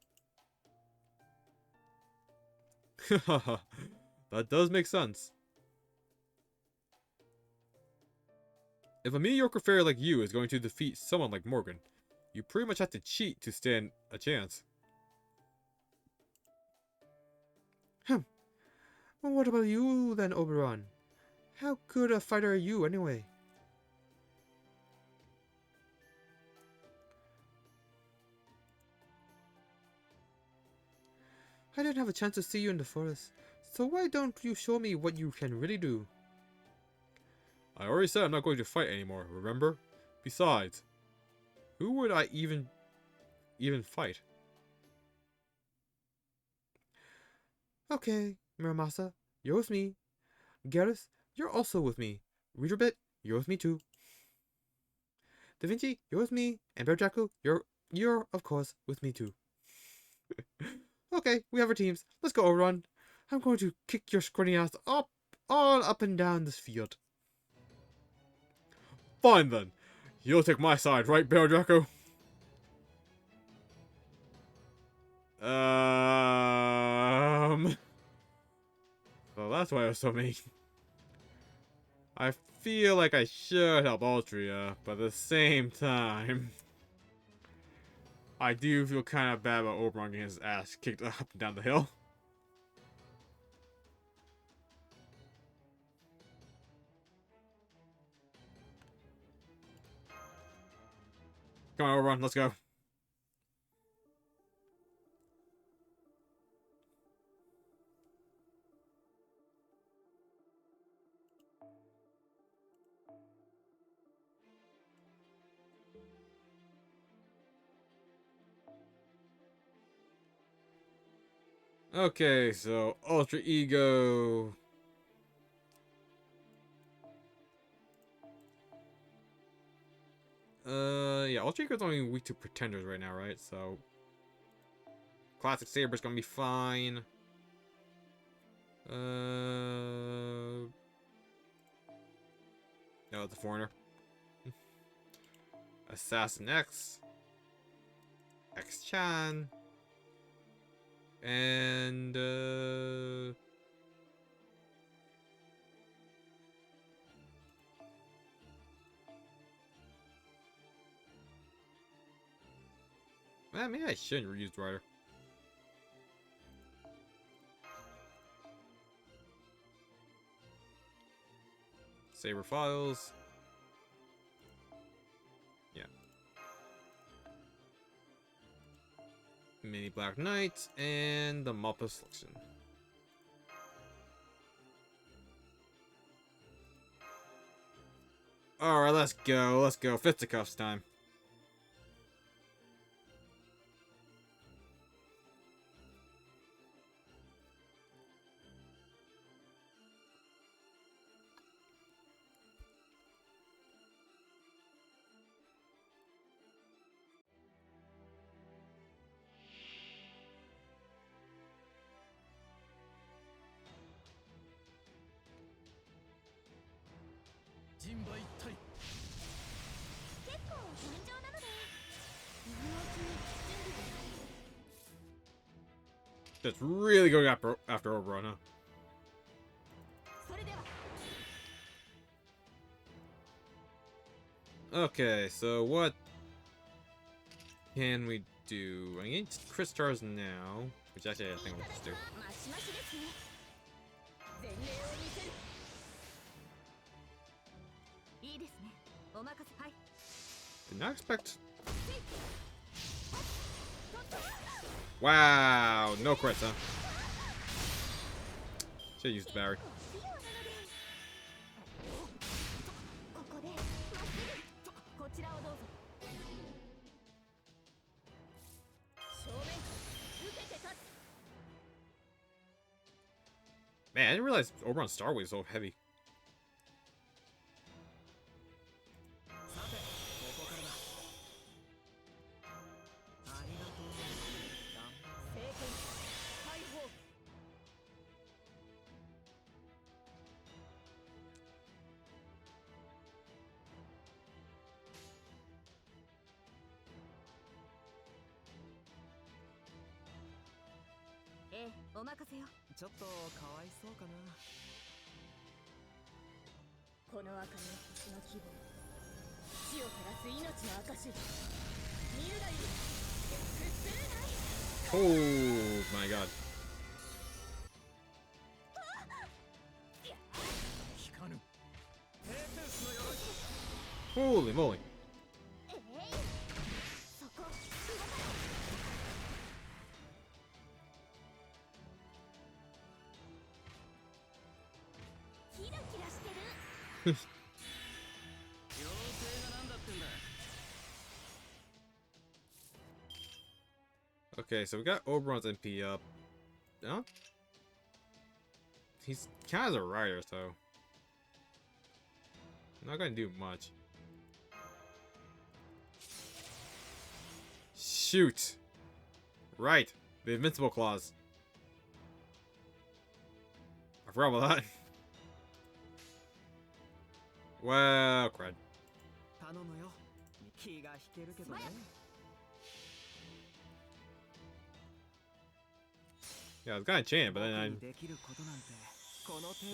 That does make sense. If a mediocre fairy like you is going to defeat someone like Morgan, you pretty much have to cheat to stand a chance.
Well, what about you then, Oberon? How good a fighter are you anyway? I didn't have a chance to see you in the forest, so why don't you show me what you can really do?
I already said I'm not going to fight anymore, remember? Besides, who would I even fight?
Okay, Muramasa, you're with me. Garrus, you're also with me. Readerbit, you're with me too. Da Vinci, you're with me. And Bear Draco, you're of course with me too. Okay, we have our teams. Let's go, Oberon. I'm going to kick your squirty ass all up and down this field.
Fine then. You'll take my side, right, Bear Draco? Well, that's why I was so mean. I feel like I should help Altria, but at the same time, I do feel kind of bad about Oberon getting his ass kicked up and down the hill. Come on, Oberon, let's go. Okay, so Ultra Ego. Yeah, Ultra Ego's only weak to Pretenders right now, right? So Classic Saber's gonna be fine. No, it's a foreigner. Assassin X. X-Chan. And, maybe I shouldn't reuse Rider. Saber files. Yeah. Mini Black Knight and the Mappa selection. Alright, let's go. Let's go. Fisticuffs time. That's really going after Oberon, huh? Okay, so what can we do? I need Chris Stars now, which actually I think we'll just do. Did not expect. Wow, no crits, huh? Should've used the Barry. Man, I didn't realize Oberon's Star Wave is so heavy. Oh my god. Holy moly. Okay, so we got Oberon's MP up. Huh? He's kind of a rider, so not gonna do much. Shoot! Right, the Invincible Claws. I forgot about that. Well, crud. Yeah, I was gonna chain it, but then yeah,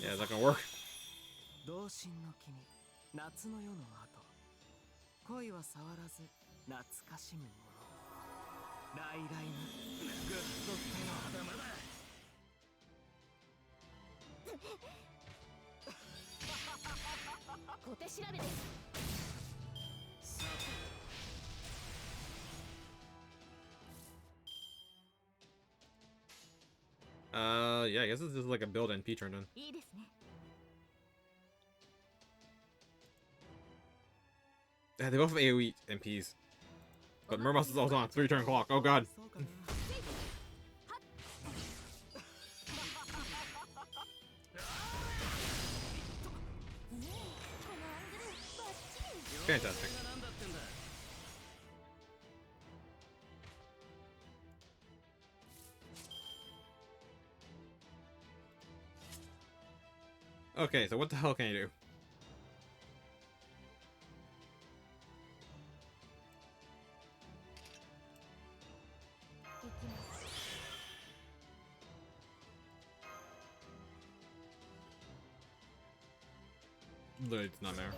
it's not gonna work. Yeah, I guess this is like a build NP turned on. Yeah, they both have AoE MPs. But Murmos is also on 3-turn clock. Oh god. Fantastic. Okay, so what the hell can you do? Literally, it's not there.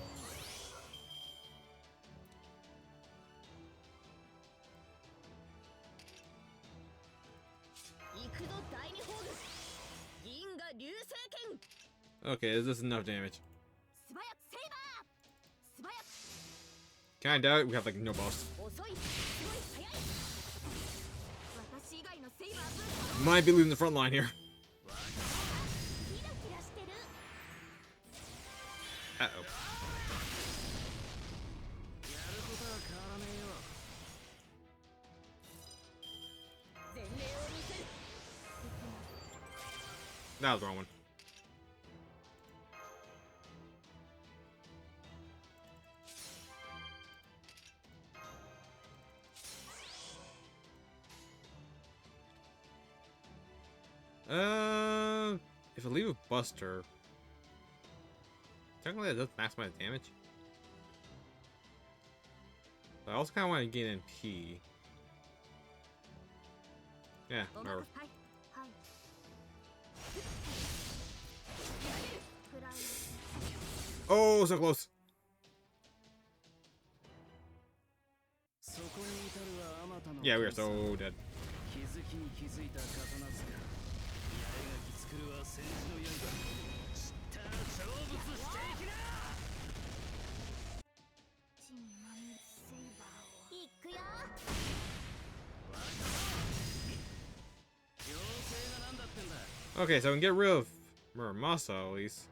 Okay, is this enough damage? Kinda doubt it. We have like no boss. Might be losing the front line here. Uh-oh. That was the wrong one. If I leave a Buster, technically that does maximize damage. But I also kind of want to gain NP. Yeah, whatever. Oh, so close. Yeah, we are so dead. Okay, so we can get rid of Muramasa at least.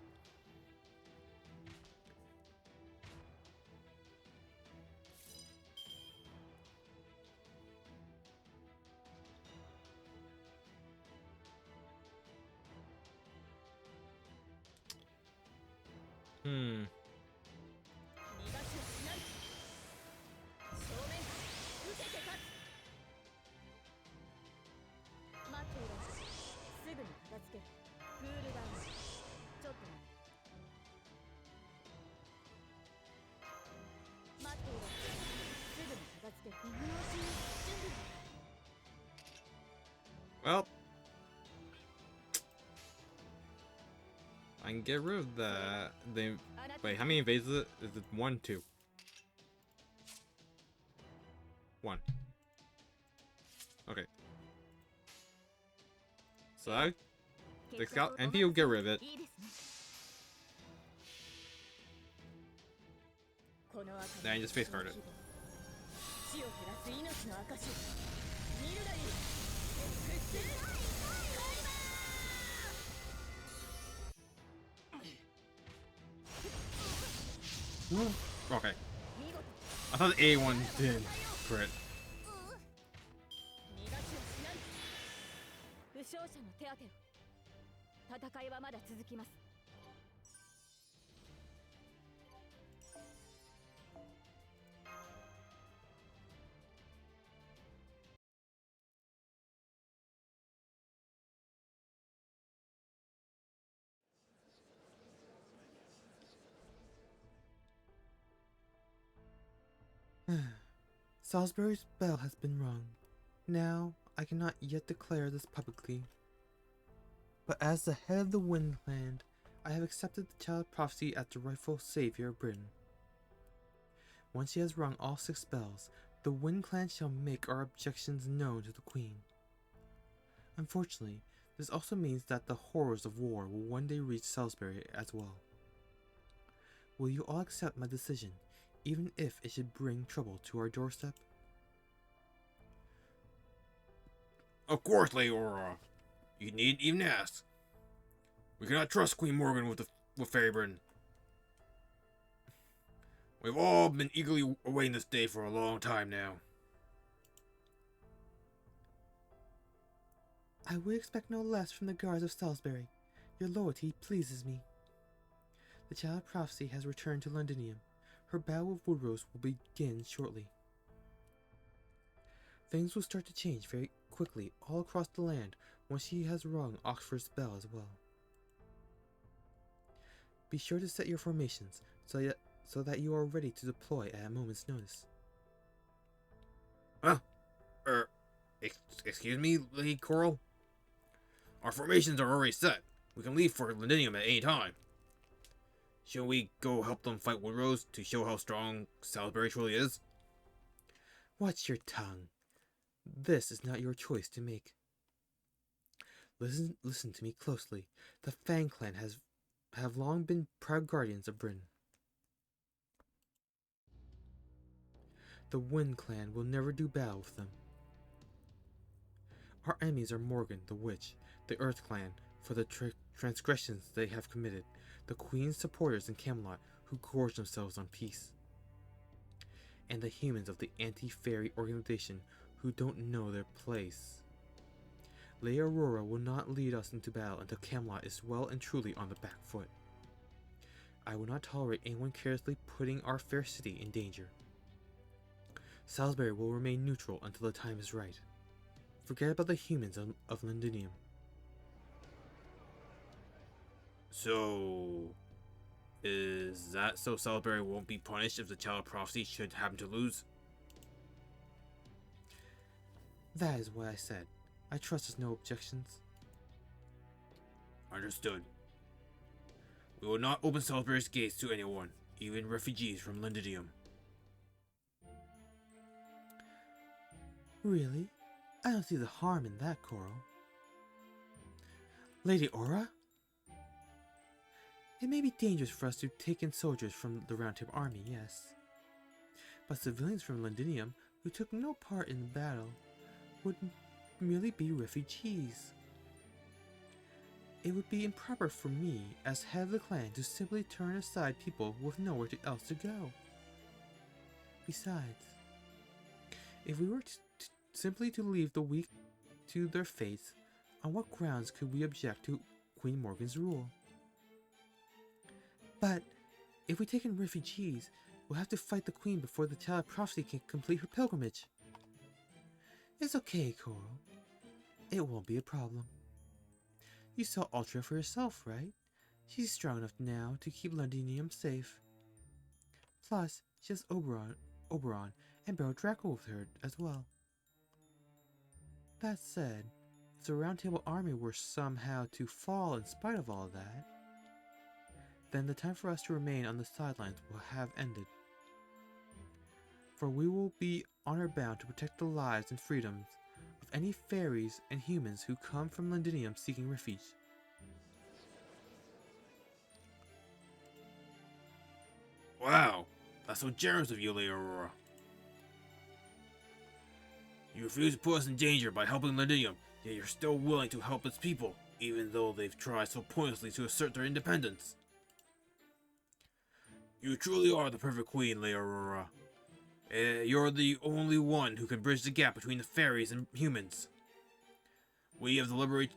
Hmm. Well, I can get rid of that. Wait, how many invades is it? Is it 1, 2? 1. Okay. So I, the scout NP will get rid of it. Then I just face guard it. Okay. I thought the A1 did crit.
Salisbury's bell has been rung. Now, I cannot yet declare this publicly. But as the head of the Wind Clan, I have accepted the Child of Prophecy as the rightful savior of Britain. Once she has rung all 6 bells, the Wind Clan shall make our objections known to the Queen. Unfortunately, this also means that the horrors of war will one day reach Salisbury as well. Will you all accept my decision, even if it should bring trouble to our doorstep?
Of course, Leora. You needn't even ask. We cannot trust Queen Morgan with Fairy Britain. We've all been eagerly awaiting this day for a long time now.
I would expect no less from the guards of Salisbury. Your loyalty pleases me. The Child of Prophecy has returned to Londinium. Her battle with Woodrose will begin shortly. Things will start to change very quickly all across the land once she has rung Oxford's bell as well. Be sure to set your formations so that you are ready to deploy at a moment's notice.
Excuse me, Lady Coral? Our formations are already set. We can leave for Londinium at any time. Shall we go help them fight Woodrose to show how strong Salisbury truly is?
Watch your tongue. This is not your choice to make. Listen to me closely. The Fang Clan have long been proud guardians of Britain. The Wind Clan will never do battle with them. Our enemies are Morgan, the Witch, the Earth Clan, for the transgressions they have committed, the Queen's supporters in Camelot, who gorge themselves on peace, and the humans of the anti-fairy organization who don't know their place. Lady Aurora will not lead us into battle until Camelot is well and truly on the back foot. I will not tolerate anyone carelessly putting our fair city in danger. Salisbury will remain neutral until the time is right. Forget about the humans of Londinium.
So, is that so Salisbury won't be punished if the Child of Prophecy should happen to lose?
That is what I said. I trust there's no objections.
Understood. We will not open Salisbury's gates to anyone, even refugees from Londinium.
Really? I don't see the harm in that, Coral. Lady Aura? It may be dangerous for us to take in soldiers from the Round Table Army, yes. But civilians from Londinium who took no part in the battle would merely be refugees. It would be improper for me, as head of the clan, to simply turn aside people with nowhere else to go. Besides, if we were simply to leave the weak to their fates, on what grounds could we object to Queen Morgan's rule? But if we take in refugees, we'll have to fight the Queen before the Child of Prophecy can complete her pilgrimage. It's okay, Coral. It won't be a problem. You saw Ultra for yourself, right? She's strong enough now to keep Londinium safe. Plus, she has Oberon and Baron Draco with her as well. That said, if the Round Table Army were somehow to fall in spite of all that, then the time for us to remain on the sidelines will have ended. For we will be honor-bound to protect the lives and freedoms of any fairies and humans who come from Londinium seeking refuge.
Wow, that's so generous of you, Lady Aurora. You refuse to put us in danger by helping Londinium, yet you're still willing to help its people, even though they've tried so pointlessly to assert their independence. You truly are the perfect queen, Lady Aurora. You're the only one who can bridge the gap between the fairies and humans. We of the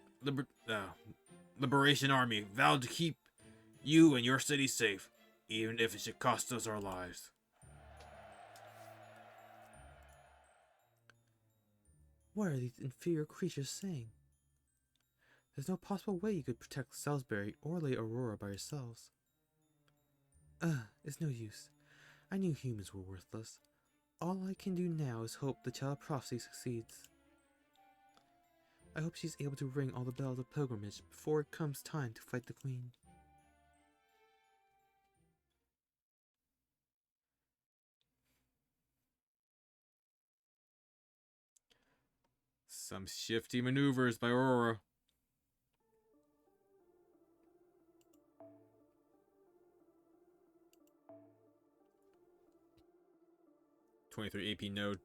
Liberation Army vowed to keep you and your city safe, even if it should cost us our lives.
What are these inferior creatures saying? There's no possible way you could protect Salisbury or Lady Aurora by yourselves. It's no use. I knew humans were worthless. All I can do now is hope the Child of Prophecy succeeds. I hope she's able to ring all the bells of pilgrimage before it comes time to fight the Queen.
Some shifty maneuvers by Aurora. .23 AP node.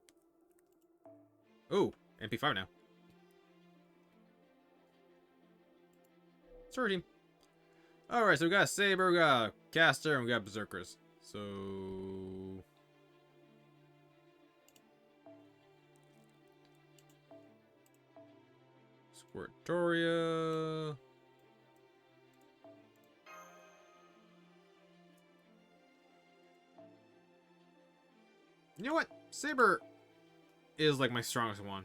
Oh, MP5 now. Sorry, team. Alright, so we got a Saber, we got a Caster, and we got Berserkers. So... Squirtoria... You know what? Saber is like my strongest one.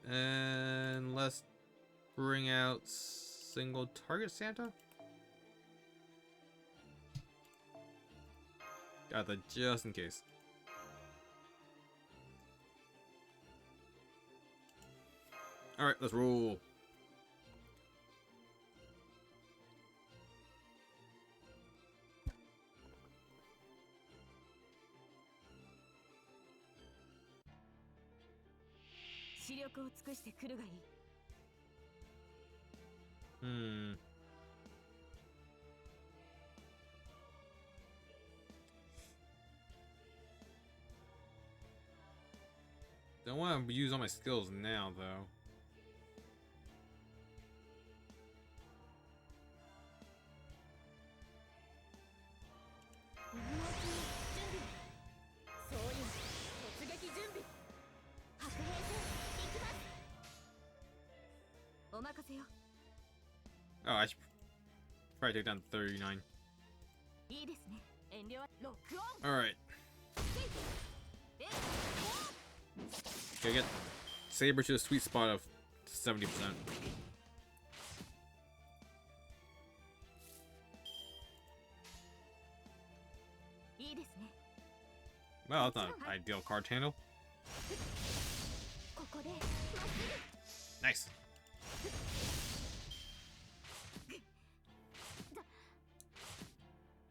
And let's bring out single target Santa. Got that just in case. Alright, let's roll. Don't want to use all my skills now, though. Oh, I should probably take down 39. Alright. Okay, get Saber to a sweet spot of 70%. Well, that's not an ideal card to handle. Nice.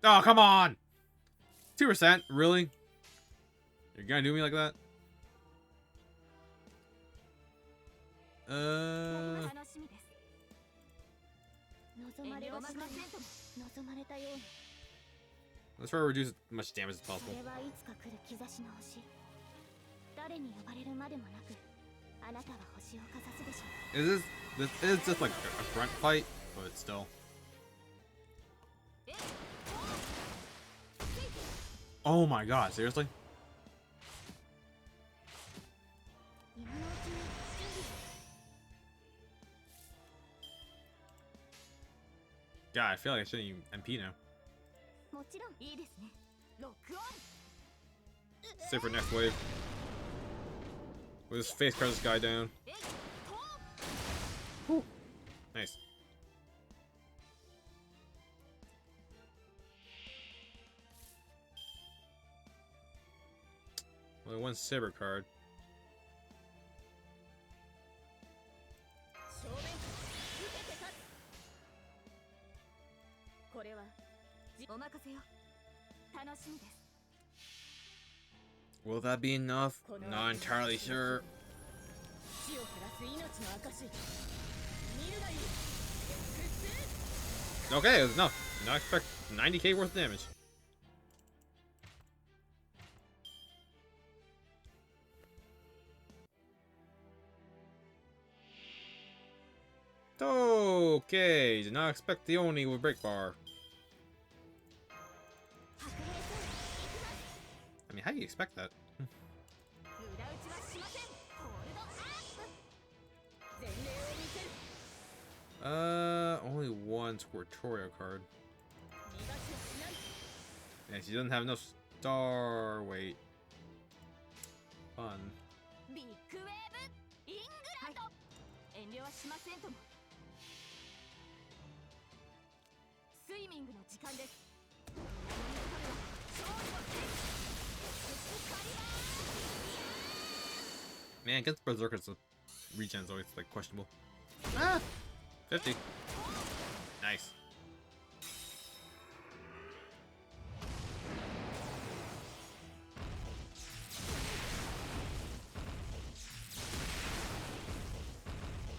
Oh, come on! 2%? Really? You're gonna do me like that? Let's try to reduce as much damage as possible. This is just like a grunt fight, but still. Oh my god, seriously? God, I feel like I shouldn't even MP now. Save for next wave. We'll just face crush this guy down. Whew. Nice. Only one Saber card. Will that be enough? Not entirely sure. Okay, it was enough. Did not expect 90k worth of damage. Okay, did not expect the Oni with break bar. I mean, how do you expect that? Only one Squirtorio card. And she doesn't have enough star weight. Fun. Man, against Berserkers, the regen's always like questionable. Ah! 50. Nice.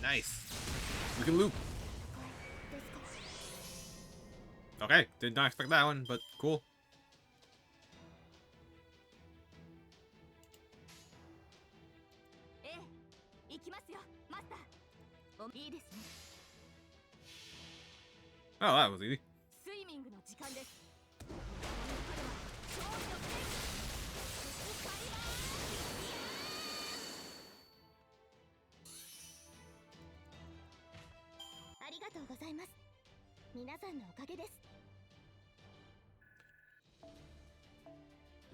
Nice. We can loop. Okay, did not expect that one, but cool. Oh, that was easy.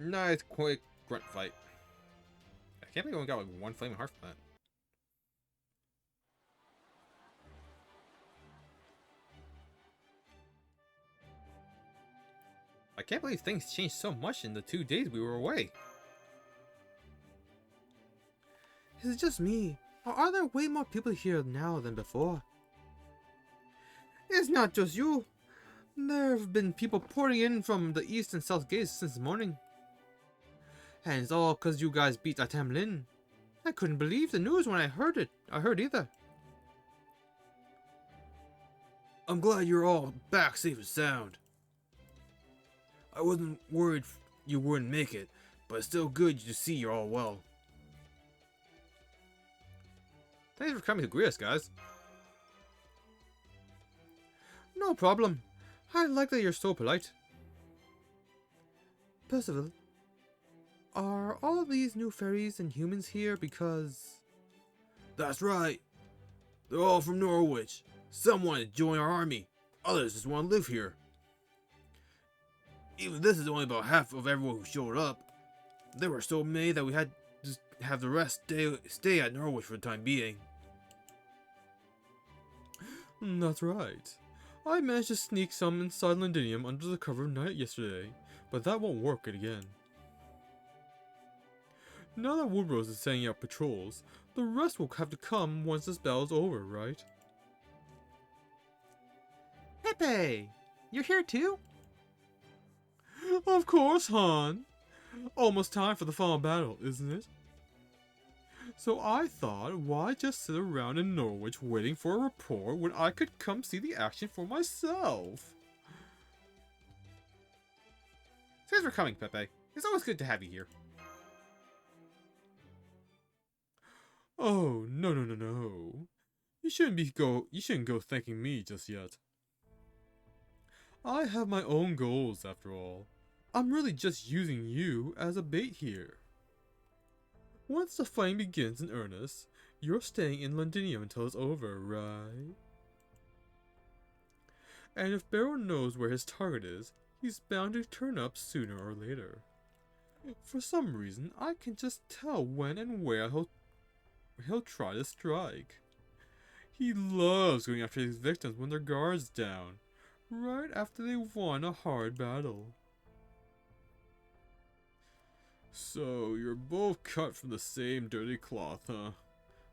Nice, quick grunt fight. I can't believe we only got like one flaming heart from that. I can't believe things changed so much in the 2 days we were away.
Is it just me, or are there way more people here now than before? It's not just you. There have been people pouring in from the east and south gates since morning. And it's all because you guys beat Atam Lin. I couldn't believe the news when I heard it. either.
I'm glad you're all back safe and sound. I wasn't worried you wouldn't make it, but it's still good to see you're all well.
Thanks for coming to greet us, guys.
No problem. I like that you're so polite. Percival, are all these new fairies and humans here because...
That's right. They're all from Norwich. Some want to join our army. Others just want to live here. Even this is only about half of everyone who showed up. There were so many that we had to just have the rest stay at Norwich for the time being.
That's right. I managed to sneak some inside Londinium under the cover of night yesterday, but that won't work again. Now that Woodrose is sending out patrols, the rest will have to come once this battle is over, right?
Pepe! You're here too?
Of course, Han! Almost time for the final battle, isn't it? So I thought, why just sit around in Norwich waiting for a report when I could come see the action for myself? Thanks for coming, Pepe. It's always good to have you here. Oh, no. You shouldn't go thanking me just yet. I have my own goals, after all. I'm really just using you as a bait here. Once the fighting begins in earnest, you're staying in Londinium until it's over, right? And if Barrow knows where his target is, he's bound to turn up sooner or later. For some reason, I can just tell when and where he'll try to strike. He loves going after his victims when their guard's down, right after they've won a hard battle. So, you're both cut from the same dirty cloth, huh?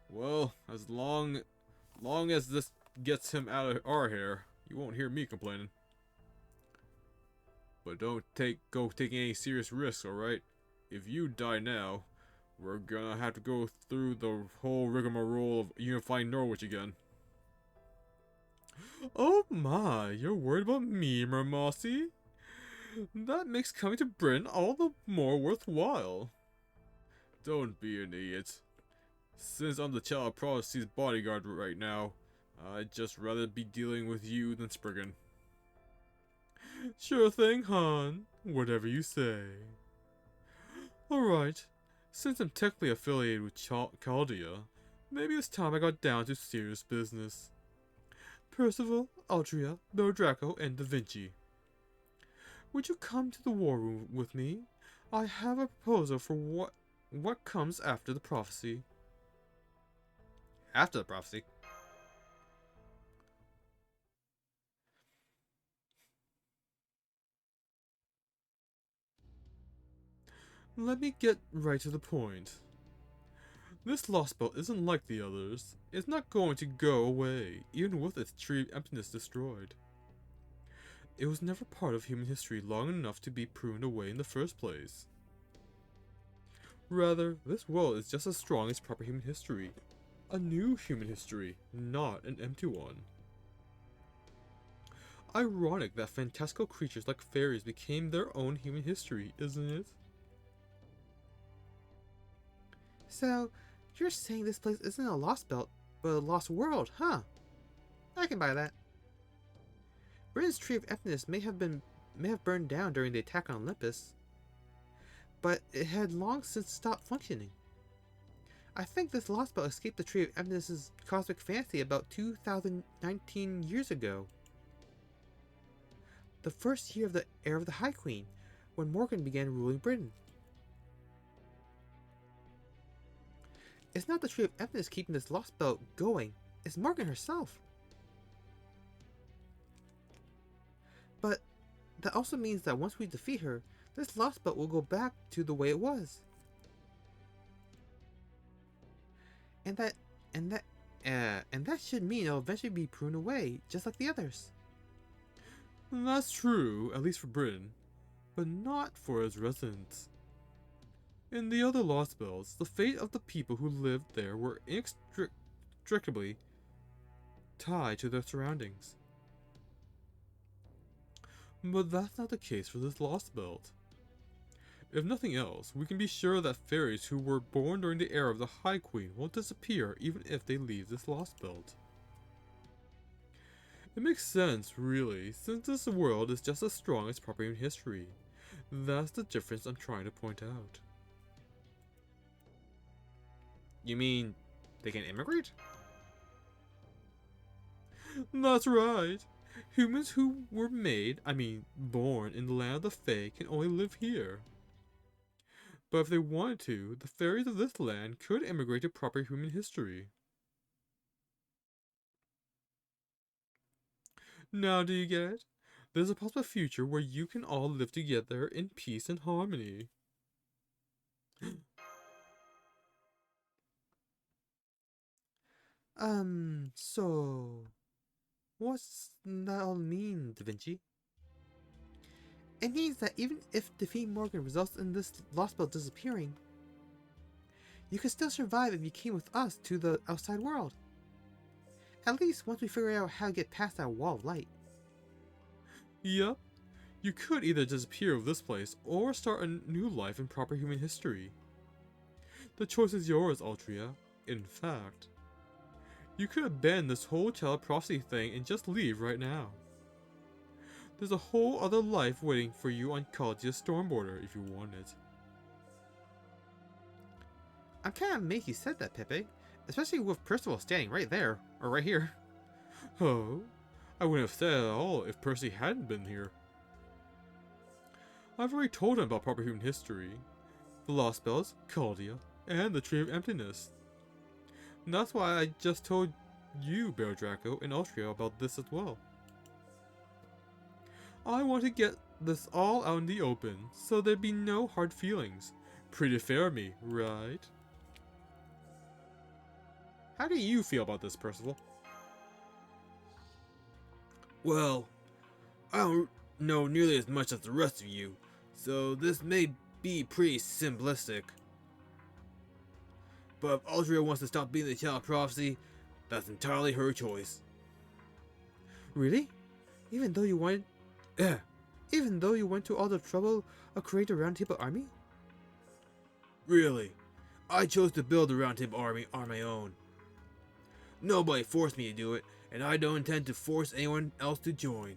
Well, as long as this gets him out of our hair, you won't hear me complaining. But don't go taking any serious risks, alright? If you die now, we're gonna have to go through the whole rigmarole of unifying Norwich again. Oh my, you're worried about me, Mermossy? That makes coming to Britain all the more worthwhile. Don't be an idiot. Since I'm the child of prophecy's bodyguard right now, I'd just rather be dealing with you than Spriggan. Sure thing, Han. Whatever you say. Alright, since I'm technically affiliated with Chaldea, maybe it's time I got down to serious business. Percival, Aldria, Beldraco, and Da Vinci. Would you come to the war room with me? I have a proposal for what comes after the prophecy. After the prophecy? Let me get right to the point. This lost belt isn't like the others. It's not going to go away, even with its tree of emptiness destroyed. It was never part of human history long enough to be pruned away in the first place. Rather, this world is just as strong as proper human history. A new human history, not an empty one. Ironic that fantastical creatures like fairies became their own human history, isn't it?
So, you're saying this place isn't a lost belt, but a lost world, huh? I can buy that. Britain's Tree of Emptiness may have burned down during the attack on Olympus, but it had long since stopped functioning. I think this lost belt escaped the Tree of Emptiness's cosmic fantasy about 2019 years ago. The first year of the era of the High Queen, when Morgan began ruling Britain. It's not the Tree of Emptiness keeping this lost belt going, it's Morgan herself. But that also means that once we defeat her, this lost belt will go back to the way it was. And that should mean it'll eventually be pruned away, just like the others.
That's true, at least for Britain, but not for its residents. In the other lost belts, the fate of the people who lived there were inextricably tied to their surroundings. But that's not the case for this lost belt. If nothing else, we can be sure that fairies who were born during the era of the High Queen won't disappear even if they leave this lost belt. It makes sense, really, since this world is just as strong as proper human history. That's the difference I'm trying to point out.
You mean they can immigrate?
That's right. Humans who were born in the land of the Fae can only live here. But if they wanted to, the fairies of this land could immigrate to proper human history. Now do you get it? There's a possible future where you can all live together in peace and harmony.
So what's that all mean, Da Vinci? It means that even if defeating Morgan results in this lost belt disappearing, you can still survive if you came with us to the outside world. At least once we figure out how to get past that wall of light.
Yup. You could either disappear with this place or start a new life in proper human history. The choice is yours, Altria. In fact, you could abandon this whole child prophecy thing and just leave right now. There's a whole other life waiting for you on Caldia Stormborder if you want it.
I'm kinda amazed you said that, Pepe. Especially with Percival standing right there, or right here.
Oh, I wouldn't have said it at all if Percy hadn't been here. I've already told him about proper human history, the Lost Bells, Caldia, and the Tree of Emptiness. And that's why I just told you, Bear Draco, and Altria about this as well. I want to get this all out in the open, so there'd be no hard feelings. Pretty fair of me, right? How do you feel about this, Percival?
Well, I don't know nearly as much as the rest of you, so this may be pretty simplistic. But if Aldria wants to stop being the child of prophecy, that's entirely her choice.
Really? Even though you went to all the trouble of creating a Round Table army?
Really, I chose to build the Round Table army on my own. Nobody forced me to do it, and I don't intend to force anyone else to join.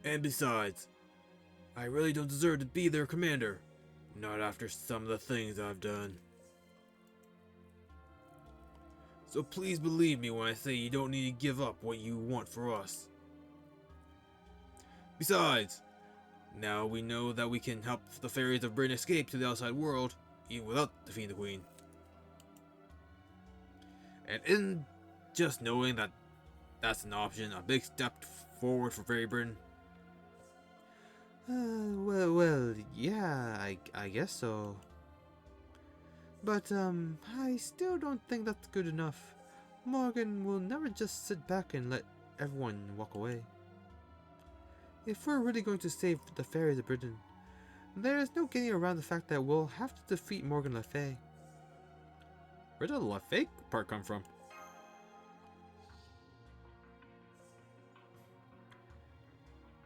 And besides, I really don't deserve to be their commander. Not after some of the things I've done. So please believe me when I say you don't need to give up what you want for us. Besides, now we know that we can help the fairies of Britain escape to the outside world, even without defeating the Queen. And isn't just knowing that that's an option a big step forward for Fairy Britain?
Well, yeah, I guess so. But, I still don't think that's good enough. Morgan will never just sit back and let everyone walk away. If we're really going to save the fairies of Britain, there is no getting around the fact that we'll have to defeat Morgan Le Fay.
Where did the Le Fay part come from?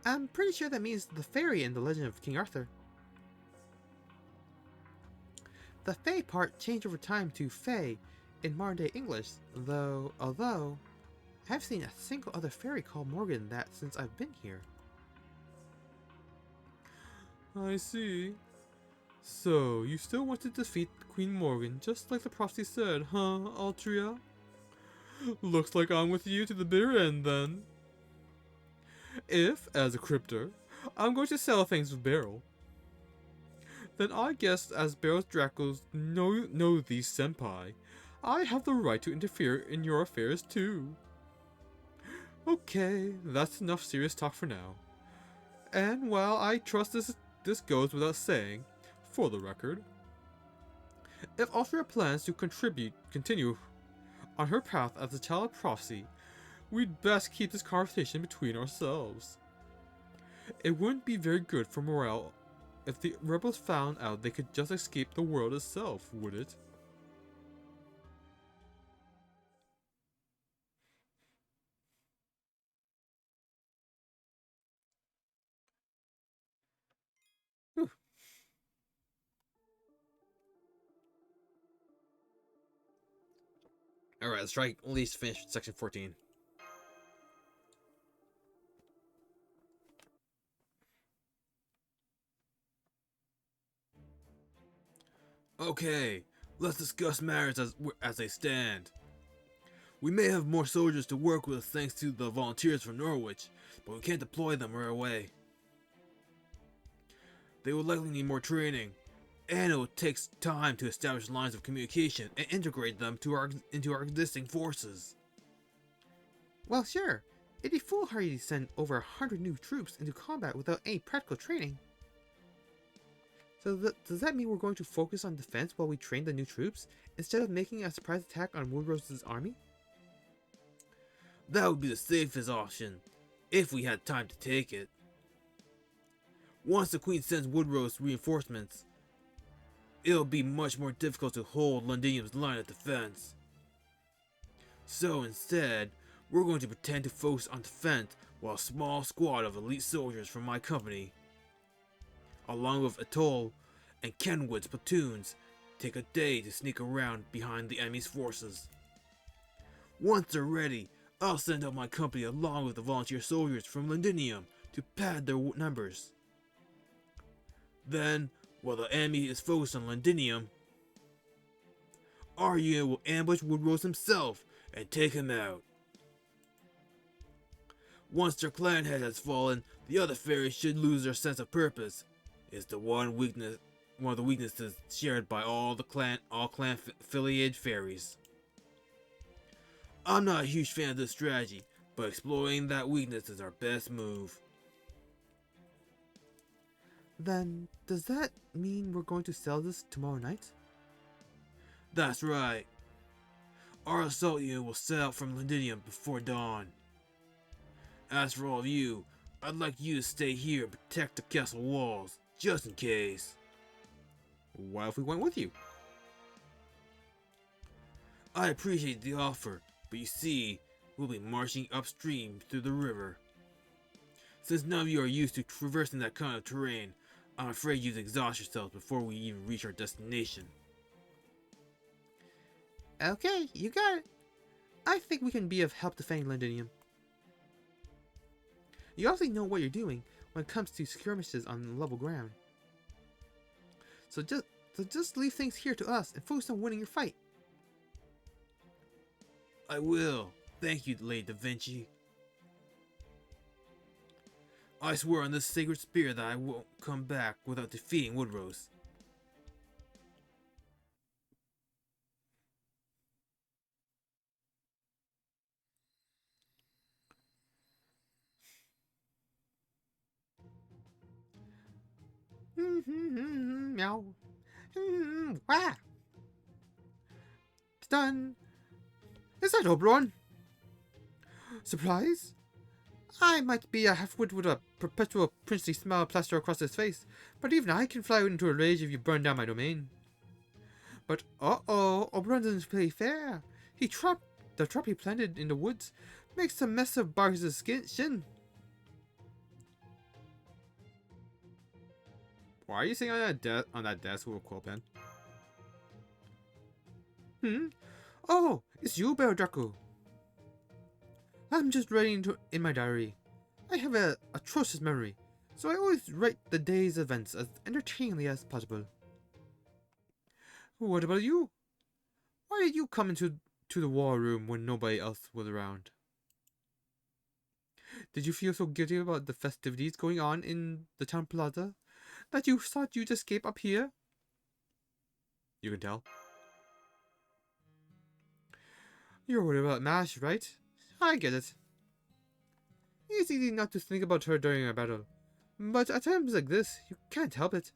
I'm pretty sure that means the fairy in the Legend of King Arthur. The Fay part changed over time to Fay in modern day English, although I haven't seen a single other fairy called Morgan that since I've been here.
I see. So, you still want to defeat Queen Morgan just like the prophecy said, huh, Altria? Looks like I'm with you to the bitter end then. If, as a crypter, I'm going to sell things with Beryl, then I guess as Beryl Draco's know-thee senpai, I have the right to interfere in your affairs too. Okay, that's enough serious talk for now. And while I trust this goes without saying, for the record, if Altria plans to continue on her path as a child of prophecy, we'd best keep this conversation between ourselves. It wouldn't be very good for morale if the rebels found out they could just escape the world itself, would it? Alright, let's try at least finish section 14.
Okay, let's discuss matters as they stand. We may have more soldiers to work with thanks to the volunteers from Norwich, but we can't deploy them right away. They will likely need more training, and it will take time to establish lines of communication and integrate them into our existing forces.
Well, sure. It'd be foolhardy to send over 100 new troops into combat without any practical training. So does that mean we're going to focus on defense while we train the new troops, instead of making a surprise attack on Woodrose's army?
That would be the safest option, if we had time to take it. Once the Queen sends Woodrose reinforcements, it'll be much more difficult to hold Londinium's line of defense. So instead, we're going to pretend to focus on defense while a small squad of elite soldiers from my company, along with Atoll and Kenwood's platoons, take a day to sneak around behind the enemy's forces. Once they're ready, I'll send out my company along with the volunteer soldiers from Londinium to pad their numbers. Then, while the enemy is focused on Londinium, our unit will ambush Woodrose himself and take him out. Once their clan head has fallen, the other fairies should lose their sense of purpose. It's the one of the weaknesses shared by all clan affiliated fairies. I'm not a huge fan of this strategy, but exploiting that weakness is our best move.
Then, does that mean we're going to sell this tomorrow night?
That's right. Our assault unit will set out from Londinium before dawn. As for all of you, I'd like you to stay here and protect the castle walls, just in case.
What if we went with you?
I appreciate the offer, but you see, we'll be marching upstream through the river. Since none of you are used to traversing that kind of terrain, I'm afraid you'd exhaust yourselves before we even reach our destination.
Okay, you got it. I think we can be of help defending Londinium. You also know what you're doing when it comes to skirmishes on level ground. So just leave things here to us and focus on winning your fight.
I will. Thank you, Lady Da Vinci. I swear on this sacred spear that I won't come back without defeating Woodrose.
Meow. Wah. It's done. Is that Oberon? Surprise? I might be a half-wit with a perpetual princely smile plastered across his face, but even I can fly into a rage if you burn down my domain. But uh-oh, Oberon doesn't play fair. The trap he planted in the woods makes a mess of Barks' shin.
Why are you sitting on that desk with a quill pen?
Oh, it's you, Bear Draco. I'm just writing in my diary. I have an atrocious memory, so I always write the day's events as entertainingly as possible. What about you? Why did you come into the war room when nobody else was around? Did you feel so guilty about the festivities going on in the town plaza that you thought you'd escape up here?
You can tell.
You're worried about Mash, right? I get it. It's easy not to think about her during a battle, but at times like this, you can't help it.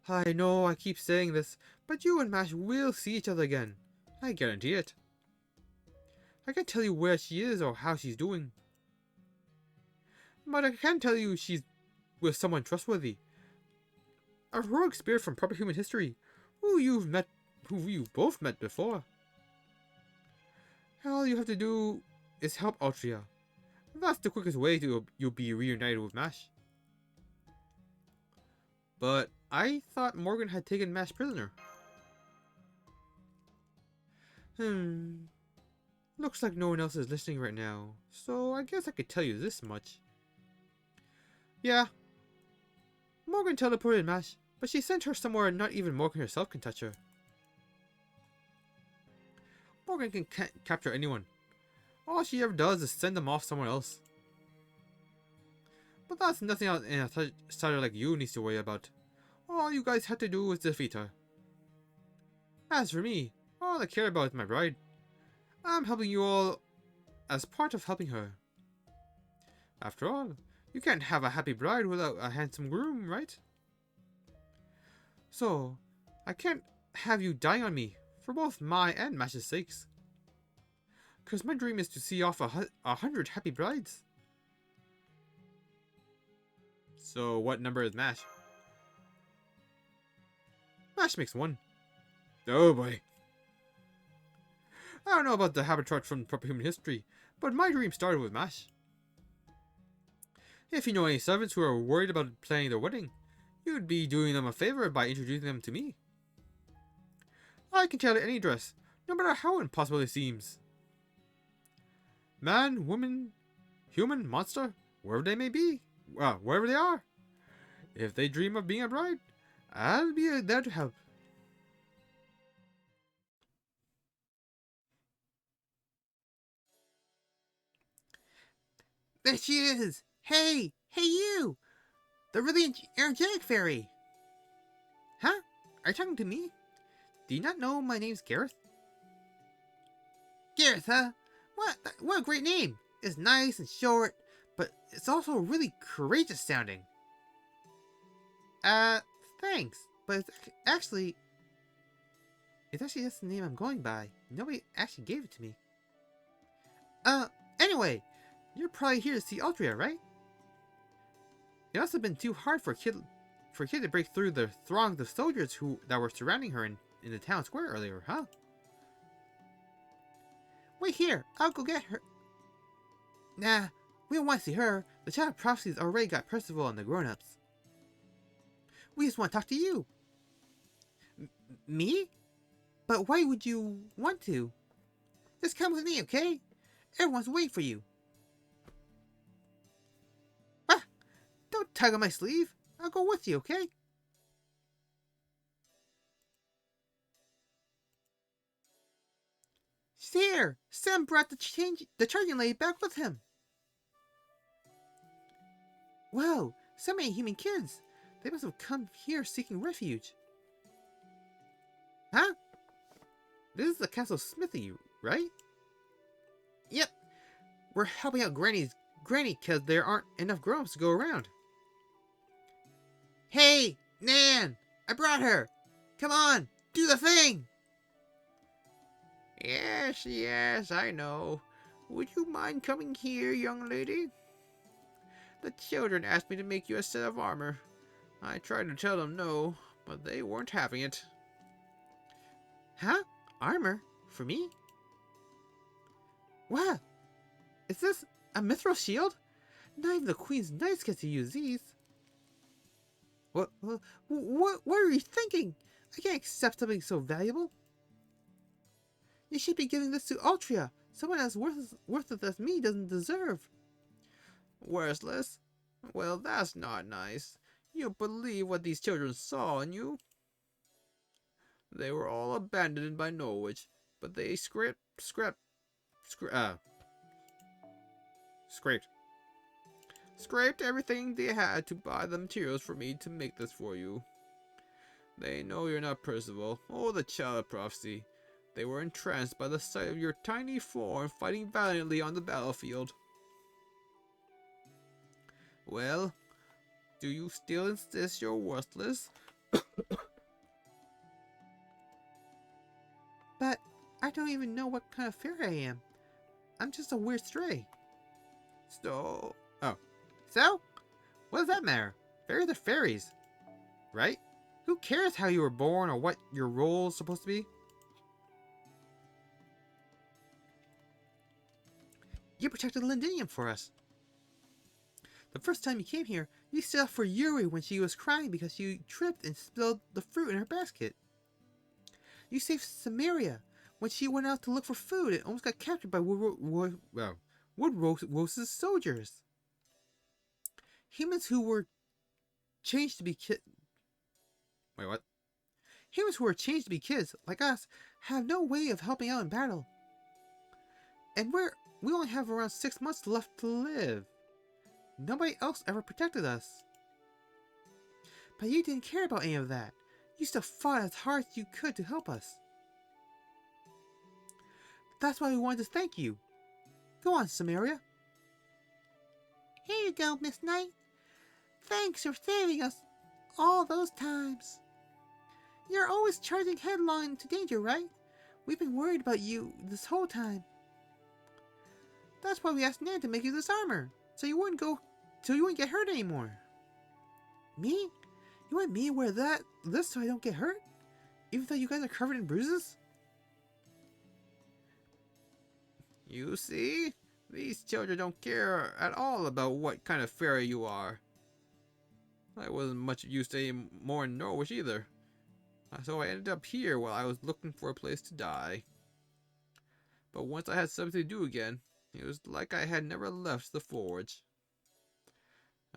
I know I keep saying this, but you and Mash will see each other again. I guarantee it. I can't tell you where she is or how she's doing, but I can tell you she's with someone trustworthy. A heroic spirit from proper human history, who you've both met before. All you have to do is help Altria. That's the quickest way to you'll be reunited with Mash. But I thought Morgan had taken Mash prisoner. Looks like no one else is listening right now, so I guess I could tell you this much. Yeah, Morgan teleported Mash, but she sent her somewhere not even Morgan herself can touch her. Morgan can capture anyone. All she ever does is send them off somewhere else. But that's nothing else in a starter like you needs to worry about. All you guys have to do is defeat her. As for me, all I care about is my bride. I'm helping you all as part of helping her. After all, you can't have a happy bride without a handsome groom, right? So, I can't have you dying on me, for both my and Mash's sakes. Cause my dream is to see off 100 happy brides. So, what number is Mash? Mash makes 1.
Oh boy.
I don't know about the habitat from proper human history, but my dream started with Mash. If you know any servants who are worried about planning their wedding, you'd be doing them a favor by introducing them to me. I can tailor any dress, no matter how impossible it seems. Man, woman, human, monster, wherever they may be, wherever they are. If they dream of being a bride, I'll be there to help. There she is! Hey! Hey you! The really energetic fairy! Huh? Are you talking to me? Do you not know my name's Gareth? Gareth, huh? What a great name! It's nice and short, but it's also really courageous sounding. Thanks, but it's actually just the name I'm going by. Nobody actually gave it to me. Anyway, you're probably here to see Altria, right? It must have been too hard for a kid to break through the throngs of soldiers that were surrounding her in the town square earlier, huh? Wait here, I'll go get her. Nah, we don't want to see her. The Child of Prophecy's already got Percival and the grown-ups. We just want to talk to you. Me? But why would you want to? Just come with me, okay? Everyone's waiting for you. Ah! Don't tug on my sleeve. I'll go with you, okay? There! Sam brought the charging lady back with him. Whoa! So many human kids. They must have come here seeking refuge. Huh? This is the castle smithy, right? Yep. We're helping out Granny because there aren't enough grown-ups to go around. Hey, Nan! I brought her! Come on, do the thing! Yes, I know. Would you mind coming here, young lady? The children asked me to make you a set of armor. I tried to tell them no, but they weren't having it. Huh? Armor? For me? What? Is this a mithril shield? Not even the Queen's Knights get to use these. What are you thinking? I can't accept something so valuable. You should be giving this to Altria. Someone as worthless as me doesn't deserve. Worthless? Well, that's not nice. You don't believe what these children saw in you. They were all abandoned by Norwich, but they scraped everything they had to buy the materials for me to make this for you. They know you're not Percival, or the Child of Prophecy. They were entranced by the sight of your tiny form fighting valiantly on the battlefield. Well, do you still insist you're worthless? But I don't even know what kind of fairy I am. I'm just a weird stray. So, what does that matter? Fairies are fairies, right? Who cares how you were born or what your role is supposed to be? You protected Lindinium for us. The first time you came here, you stood up for Yuri when she was crying because she tripped and spilled the fruit in her basket. You saved Samaria when she went out to look for food and almost got captured by Woodrose's soldiers. Humans who were changed to be Wait, what? Humans who are changed to be kids, like us, have no way of helping out in battle. And we only have around 6 months left to live. Nobody else ever protected us. But you didn't care about any of that. You still fought as hard as you could to help us. That's why we wanted to thank you. Go on, Samaria. Here you go, Miss Knight. Thanks for saving us all those times. You're always charging headlong into danger, right? We've been worried about you this whole time. That's why we asked Nan to make you this armor, so you wouldn't get hurt anymore. Me? You want me to wear this so I don't get hurt? Even though you guys are covered in bruises? You see? These children don't care at all about what kind of fairy you are. I wasn't much use any more in Norwich either. So I ended up here while I was looking for a place to die. But once I had something to do again, it was like I had never left the forge.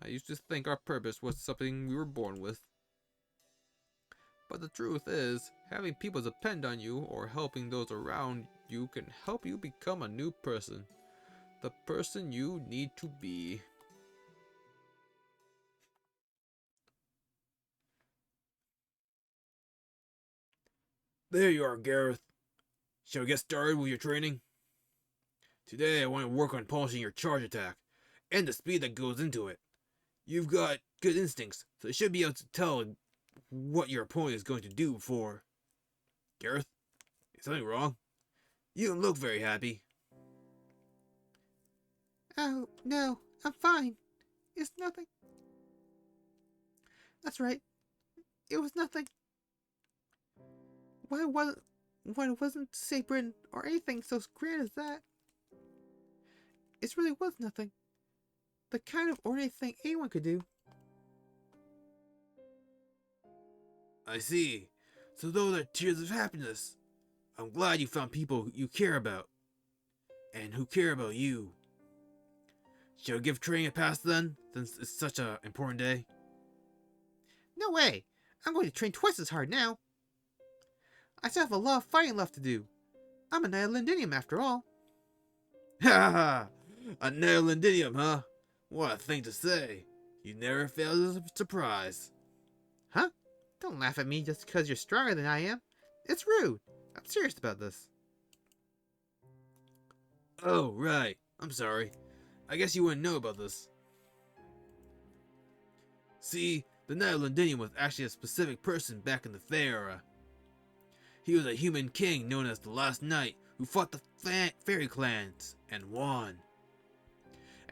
I used to think our purpose was something we were born with. But the truth is, having people depend on you or helping those around you can help you become a new person. The person you need to be.
There you are, Gareth. Shall we get started with your training? Today I want to work on polishing your charge attack, and the speed that goes into it. You've got good instincts, so you should be able to tell what your opponent is going to do before... Gareth? Is something wrong? You don't look very happy.
Oh, no, I'm fine. It's nothing. That's right. It was nothing. Why it wasn't Sabrin or anything so grand as that. It really was nothing. The kind of ordinary thing anyone could do.
I see. So those are tears of happiness. I'm glad you found people you care about. And who care about you. Shall we give training a pass then, since it's such an important day?
No way! I'm going to train twice as hard now. I still have a lot of fighting left to do. I'm a Knight of Londinium after all.
Ha ha! A Neolindinium, huh? What a thing to say. You never fail to surprise.
Huh? Don't laugh at me just because you're stronger than I am. It's rude. I'm serious about this.
Oh, right. I'm sorry. I guess you wouldn't know about this. See, the Knight of Londinium was actually a specific person back in the Fae era. He was a human king known as the Last Knight who fought the fairy clans and won.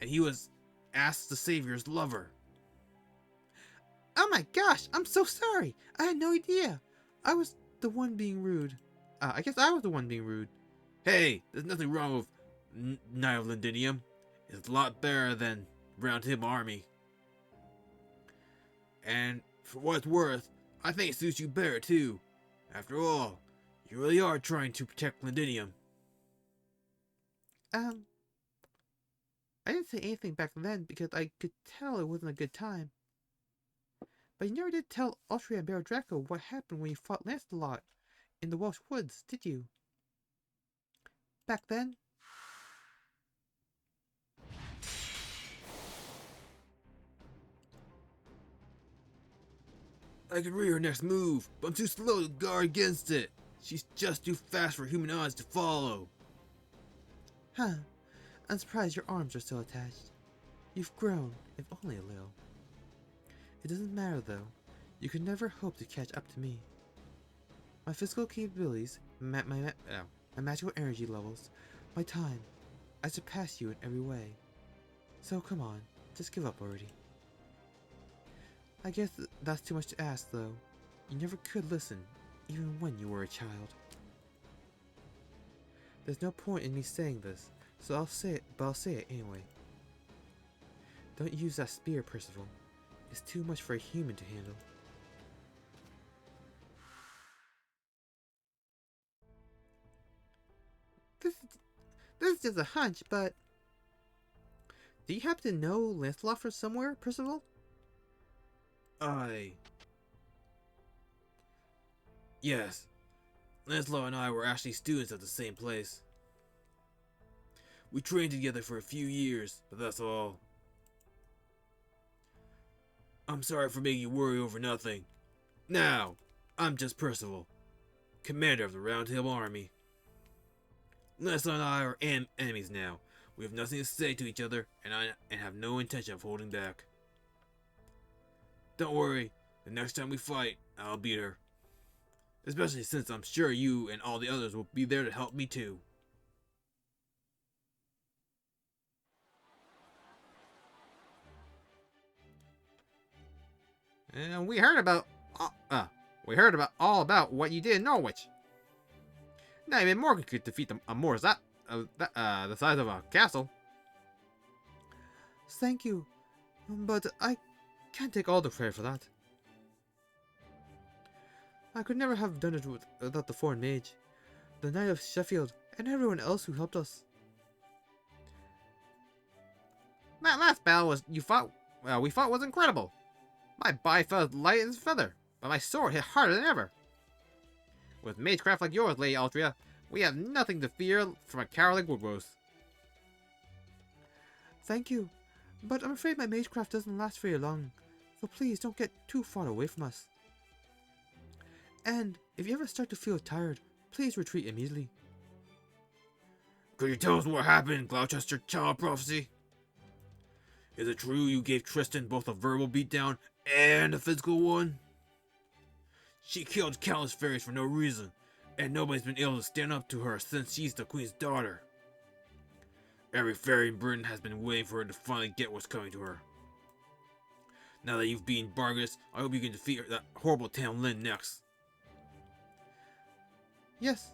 And he was asked to save your lover.
Oh my gosh, I'm so sorry. I had no idea. I was the one being rude. I guess I was the one being rude.
Hey, there's nothing wrong with Knight of Londinium. It's a lot better than Round Table Army. And for what it's worth, I think it suits you better too. After all, you really are trying to protect Londinium.
I didn't say anything back then because I could tell it wasn't a good time. But you never did tell Austria and Baron Draco what happened when you fought Lancelot in the Welsh woods, did you? Back then?
I could read her next move, but I'm too slow to guard against it. She's just too fast for human eyes to follow.
Huh. I'm surprised your arms are still attached. You've grown, if only a little. It doesn't matter though. You could never hope to catch up to me. My physical capabilities, my magical energy levels, my time, I surpass you in every way. So come on, just give up already. I guess that's too much to ask though. You never could listen, even when you were a child. There's no point in me saying this, so I'll say it anyway. Don't use that spear, Percival. It's too much for a human to handle. This this is just a hunch, but do you happen to know Lancelot from somewhere, Percival?
Yes. Lancelot and I were actually students at the same place. We trained together for a few years, but that's all. I'm sorry for making you worry over nothing. Now, I'm just Percival, commander of the Round Table Army. Lancelot and I are enemies now. We have nothing to say to each other, and have no intention of holding back. Don't worry, the next time we fight, I'll beat her. Especially since I'm sure you and all the others will be there to help me too.
And we heard about all about what you did in Norwich. Not even Morgan could defeat a Moors the size of a castle. Thank you, but I can't take all the credit for that. I could never have done it without the foreign mage, the Knight of Sheffield, and everyone else who helped us. That last battle we fought was incredible. My body felt light as a feather, but my sword hit harder than ever. With magecraft like yours, Lady Altria, we have nothing to fear from a coward like Woodrose. Thank you, but I'm afraid my magecraft doesn't last very long, so please don't get too far away from us. And if you ever start to feel tired, please retreat immediately.
Could you tell us what happened, Gloucester Child Prophecy? Is it true you gave Tristan both a verbal beatdown and a physical one? She killed countless fairies for no reason, and nobody's been able to stand up to her since she's the Queen's daughter. Every fairy in Britain has been waiting for her to finally get what's coming to her. Now that you've beaten Bargus, I hope you can defeat that horrible Tam Lin next.
Yes,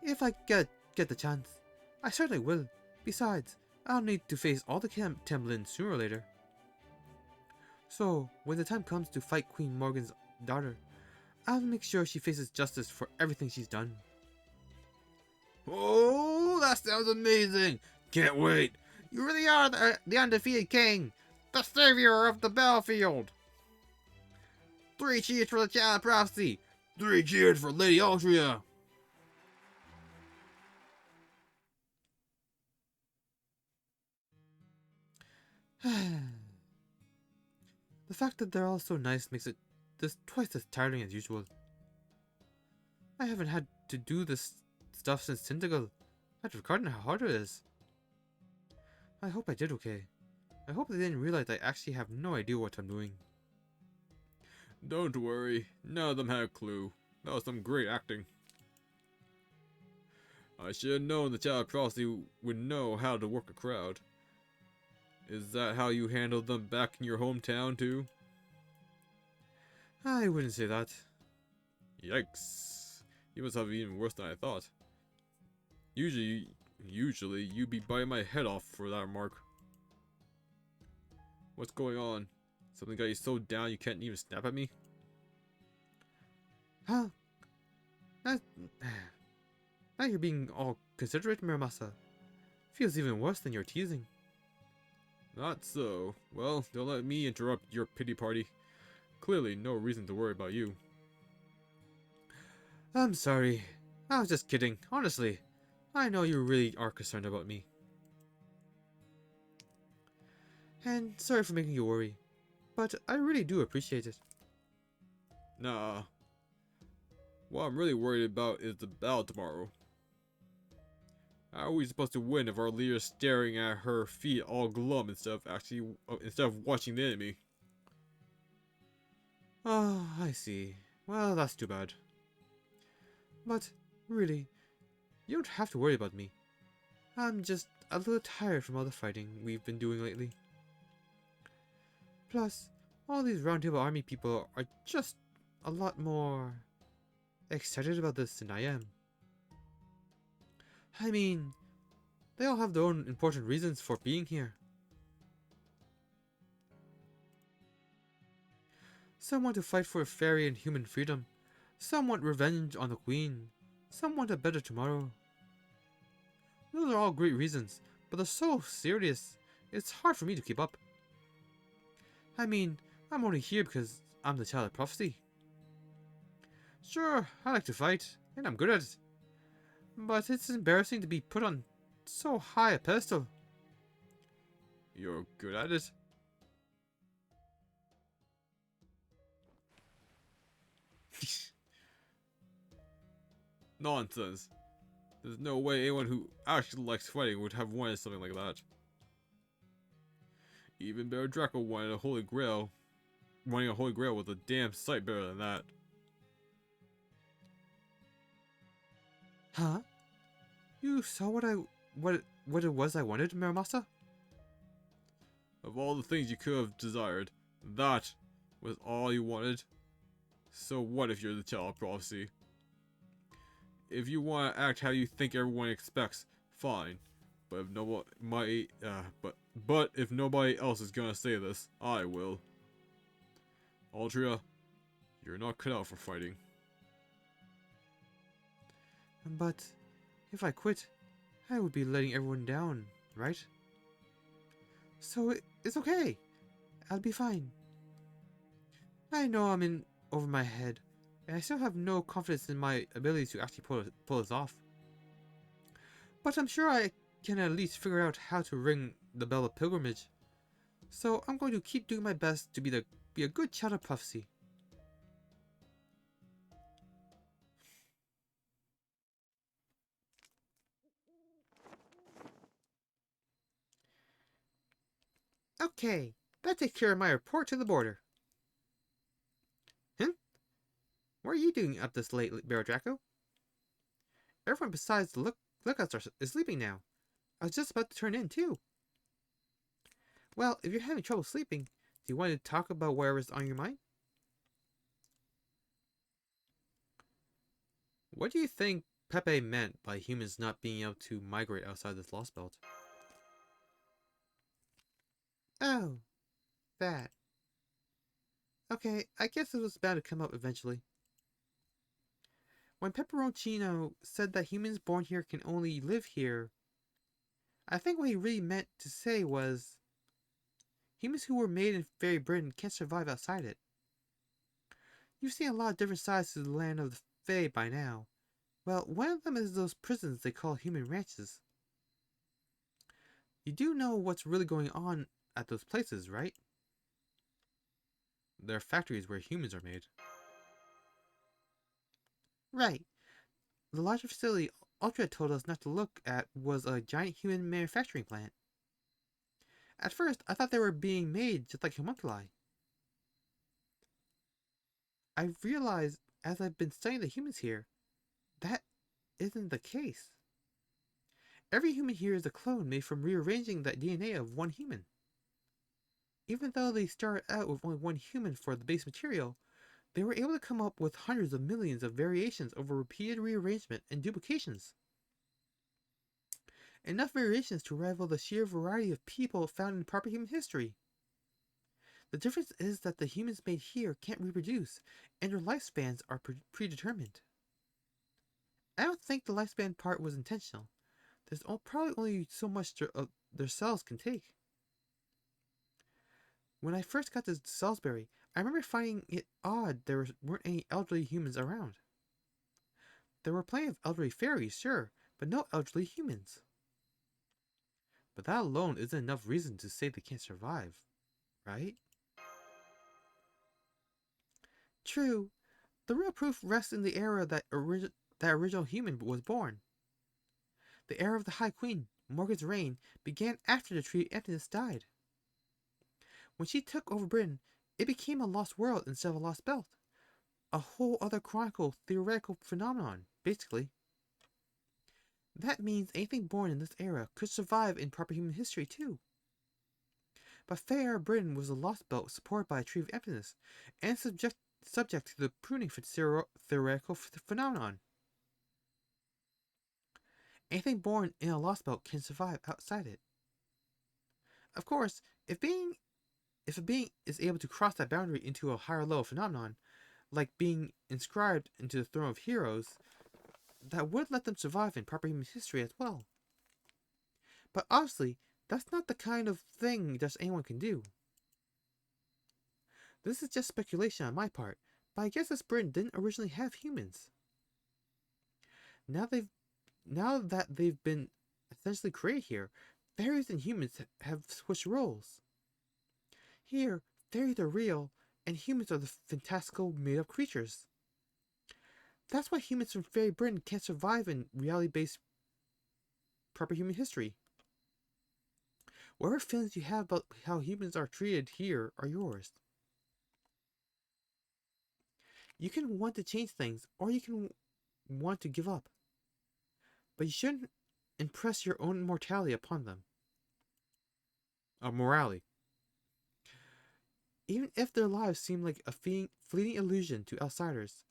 if I get the chance. I certainly will. Besides, I'll need to face all the Tamlin sooner or later. So, when the time comes to fight Queen Morgan's daughter, I'll make sure she faces justice for everything she's done.
Oh, that sounds amazing! Can't wait!
You really are the undefeated king, the savior of the battlefield. 3 cheers for the Child of Prophecy!
3 cheers for Lady Altria!
The fact that they're all so nice makes it just twice as tiring as usual. I haven't had to do this stuff since Tyndagal. I'd forgotten how hard it is. I hope I did okay. I hope they didn't realize I actually have no idea what I'm doing.
Don't worry, none of them had a clue. That was some great acting. I should have known the Child of Prophecy would know how to work a crowd. Is that how you handled them back in your hometown too?
I wouldn't say that.
Yikes. You must have it even worse than I thought. Usually you'd be biting my head off for that remark. What's going on? Something got you so down you can't even snap at me?
Huh? Now you're being all considerate, Miramasa. Feels even worse than your teasing.
Not so. Well, don't let me interrupt your pity party. Clearly no reason to worry about you.
I'm sorry. I was just kidding. Honestly, I know you really are concerned about me. And sorry for making you worry. But I really do appreciate it.
Nah. What I'm really worried about is the battle tomorrow. How are we supposed to win if our leader's staring at her feet all glum instead of watching the enemy?
Oh, I see. Well, that's too bad. But, really, you don't have to worry about me. I'm just a little tired from all the fighting we've been doing lately. Plus, all these Round Table Army people are just a lot more excited about this than I am. I mean, they all have their own important reasons for being here. Some want to fight for fairy and human freedom. Some want revenge on the Queen. Some want a better tomorrow. Those are all great reasons, but they're so serious, it's hard for me to keep up. I mean, I'm only here because I'm the child of prophecy. Sure, I like to fight, and I'm good at it. But it's embarrassing to be put on so high a pedestal.
You're good at it? Nonsense. There's no way anyone who actually likes fighting would have wanted something like that. Even Baron Draco wanted a Holy Grail. Wanting a Holy Grail was a damn sight better than that.
Huh? You saw what it was I wanted, Muramasa?
Of all the things you could have desired, that was all you wanted. So what if you're the child of prophecy? If you want to act how you think everyone expects, fine. But if if nobody else is gonna say this, I will. Altria, you're not cut out for fighting.
But if I quit, I would be letting everyone down, right? So it's okay. I'll be fine. I know I'm in over my head, and I still have no confidence in my ability to actually pull this off. But I'm sure I can at least figure out how to ring the bell of pilgrimage. So I'm going to keep doing my best to be a good child of prophecy. Okay, that takes care of my report to the border. Huh? What are you doing up this late, Baron Draco? Everyone besides the lookouts is sleeping now. I was just about to turn in, too. Well, if you're having trouble sleeping, do you want to talk about whatever's on your mind? What do you think Pepe meant by humans not being able to migrate outside this lost belt? Oh, that. Okay, I guess it was bound to come up eventually. When Pepperoncino said that humans born here can only live here, I think what he really meant to say was humans who were made in Fairy Britain can't survive outside it. You've seen a lot of different sides to the land of the Fae by now. Well, one of them is those prisons they call human ranches. You do know what's really going on at those places, right? They're factories where humans are made. Right. The larger facility Ultra told us not to look at was a giant human manufacturing plant. At first, I thought they were being made just like homunculi. I realized as I've been studying the humans here, that isn't the case. Every human here is a clone made from rearranging the DNA of one human. Even though they started out with only one human for the base material, they were able to come up with hundreds of millions of variations over repeated rearrangement and duplications. Enough variations to rival the sheer variety of people found in proper human history. The difference is that the humans made here can't reproduce, and their lifespans are predetermined. I don't think the lifespan part was intentional. There's probably only so much their cells can take. When I first got to Salisbury, I remember finding it odd there weren't any elderly humans around. There were plenty of elderly fairies, sure, but no elderly humans. But that alone isn't enough reason to say they can't survive, right? True. The real proof rests in the era that original human was born. The era of the High Queen, Morgan's reign, began after the Tree of Emptiness died. When she took over Britain, it became a lost world instead of a lost belt. A whole other chronicle theoretical phenomenon, basically. That means anything born in this era could survive in proper human history too. But Fair Britain was a lost belt supported by a Tree of Emptiness, and subject to the pruning theoretical phenomenon. Anything born in a lost belt can survive outside it. Of course, if a being is able to cross that boundary into a higher level phenomenon, like being inscribed into the Throne of Heroes, that would let them survive in proper human history as well. But obviously, that's not the kind of thing just anyone can do. This is just speculation on my part, but I guess this Britain didn't originally have humans. Now that they've been essentially created here, fairies and humans have switched roles. Here, fairies are real, and humans are the fantastical made-up creatures. That's why humans from Fairy Britain can't survive in reality-based proper human history. Whatever feelings you have about how humans are treated here are yours. You can want to change things, or you can want to give up. But you shouldn't impress your own mortality upon them. Morality. Even if their lives seem like a fleeting illusion to outsiders,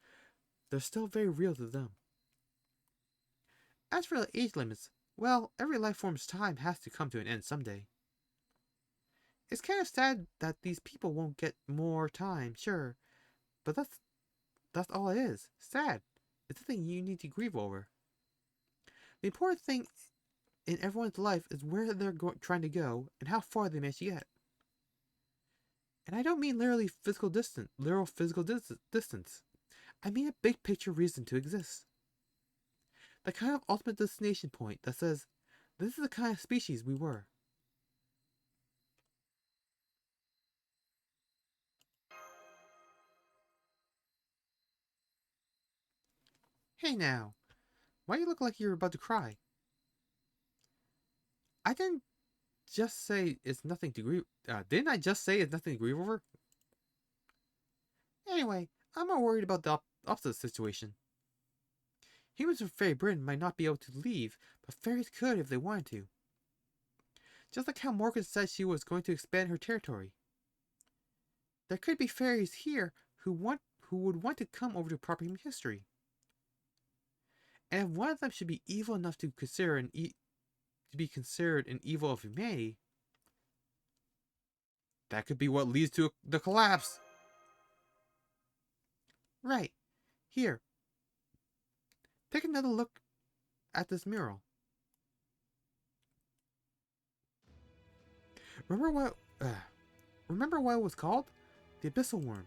they're still very real to them. As for the age limits, well, every life form's time has to come to an end someday. It's kind of sad that these people won't get more time, sure, but that's all it is. Sad. It's nothing you need to grieve over. The important thing in everyone's life is where they're trying to go and how far they manage to get. And I don't mean literal physical distance. I mean a big picture reason to exist. The kind of ultimate destination point that says, this is the kind of species we were. Hey now, why do you look like you're about to cry? I didn't just say it's nothing to grieve. Didn't I just say it's nothing to grieve over? Anyway, I'm more worried about the opposite situation. Humans from Fairy Britain might not be able to leave, but fairies could if they wanted to. Just like how Morgan said she was going to expand her territory. There could be fairies here who would want to come over to proper human history. And if one of them should be evil enough to be considered an evil of humanity, that could be what leads to the collapse. Right. Here. Take another look at this mural. Remember what it was called? The Abyssal Worm.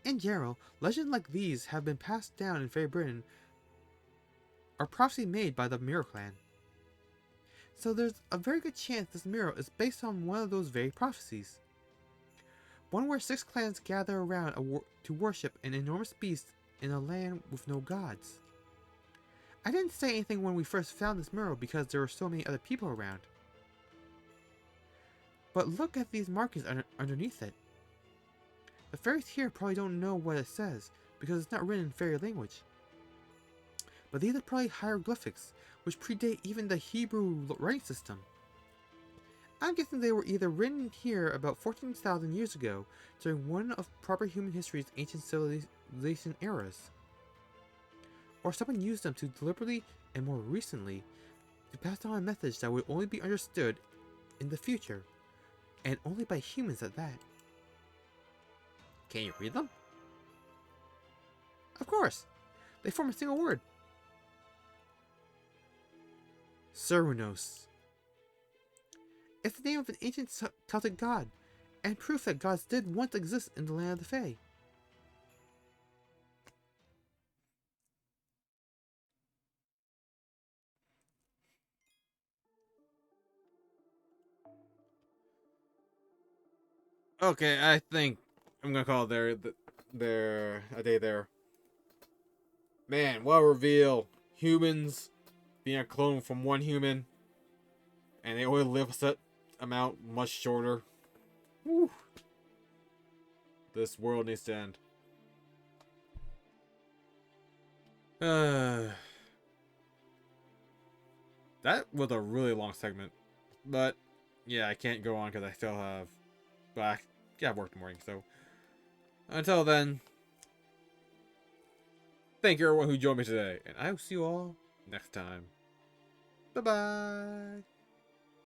In general, legends like these have been passed down in Fairy Britain are prophecy made by the Mural Clan. So there's a very good chance this mural is based on one of those very prophecies. One where 6 clans gather around to worship an enormous beast in a land with no gods. I didn't say anything when we first found this mural because there were so many other people around. But look at these markings underneath it. The fairies here probably don't know what it says because it's not written in fairy language. But these are probably hieroglyphics, which predate even the Hebrew writing system. I'm guessing they were either written here about 14,000 years ago during one of proper human history's ancient civilization eras. Or someone used them to deliberately, and more recently, to pass on a message that would only be understood in the future, and only by humans at that. Can you read them? Of course! They form a single word. Cernunnos. It's the name of an ancient Celtic god, and proof that gods did once exist in the land of the Fae.
Okay, I think I'm gonna call a day there. Man, what a reveal! Humans being a clone from one human, and they only live a set amount much shorter. Whew. This world needs to end. That was a really long segment, but yeah, I can't go on because I still have, but I have work tomorrow. So until then, thank you everyone who joined me today, and I will see you all next time. Bye bye.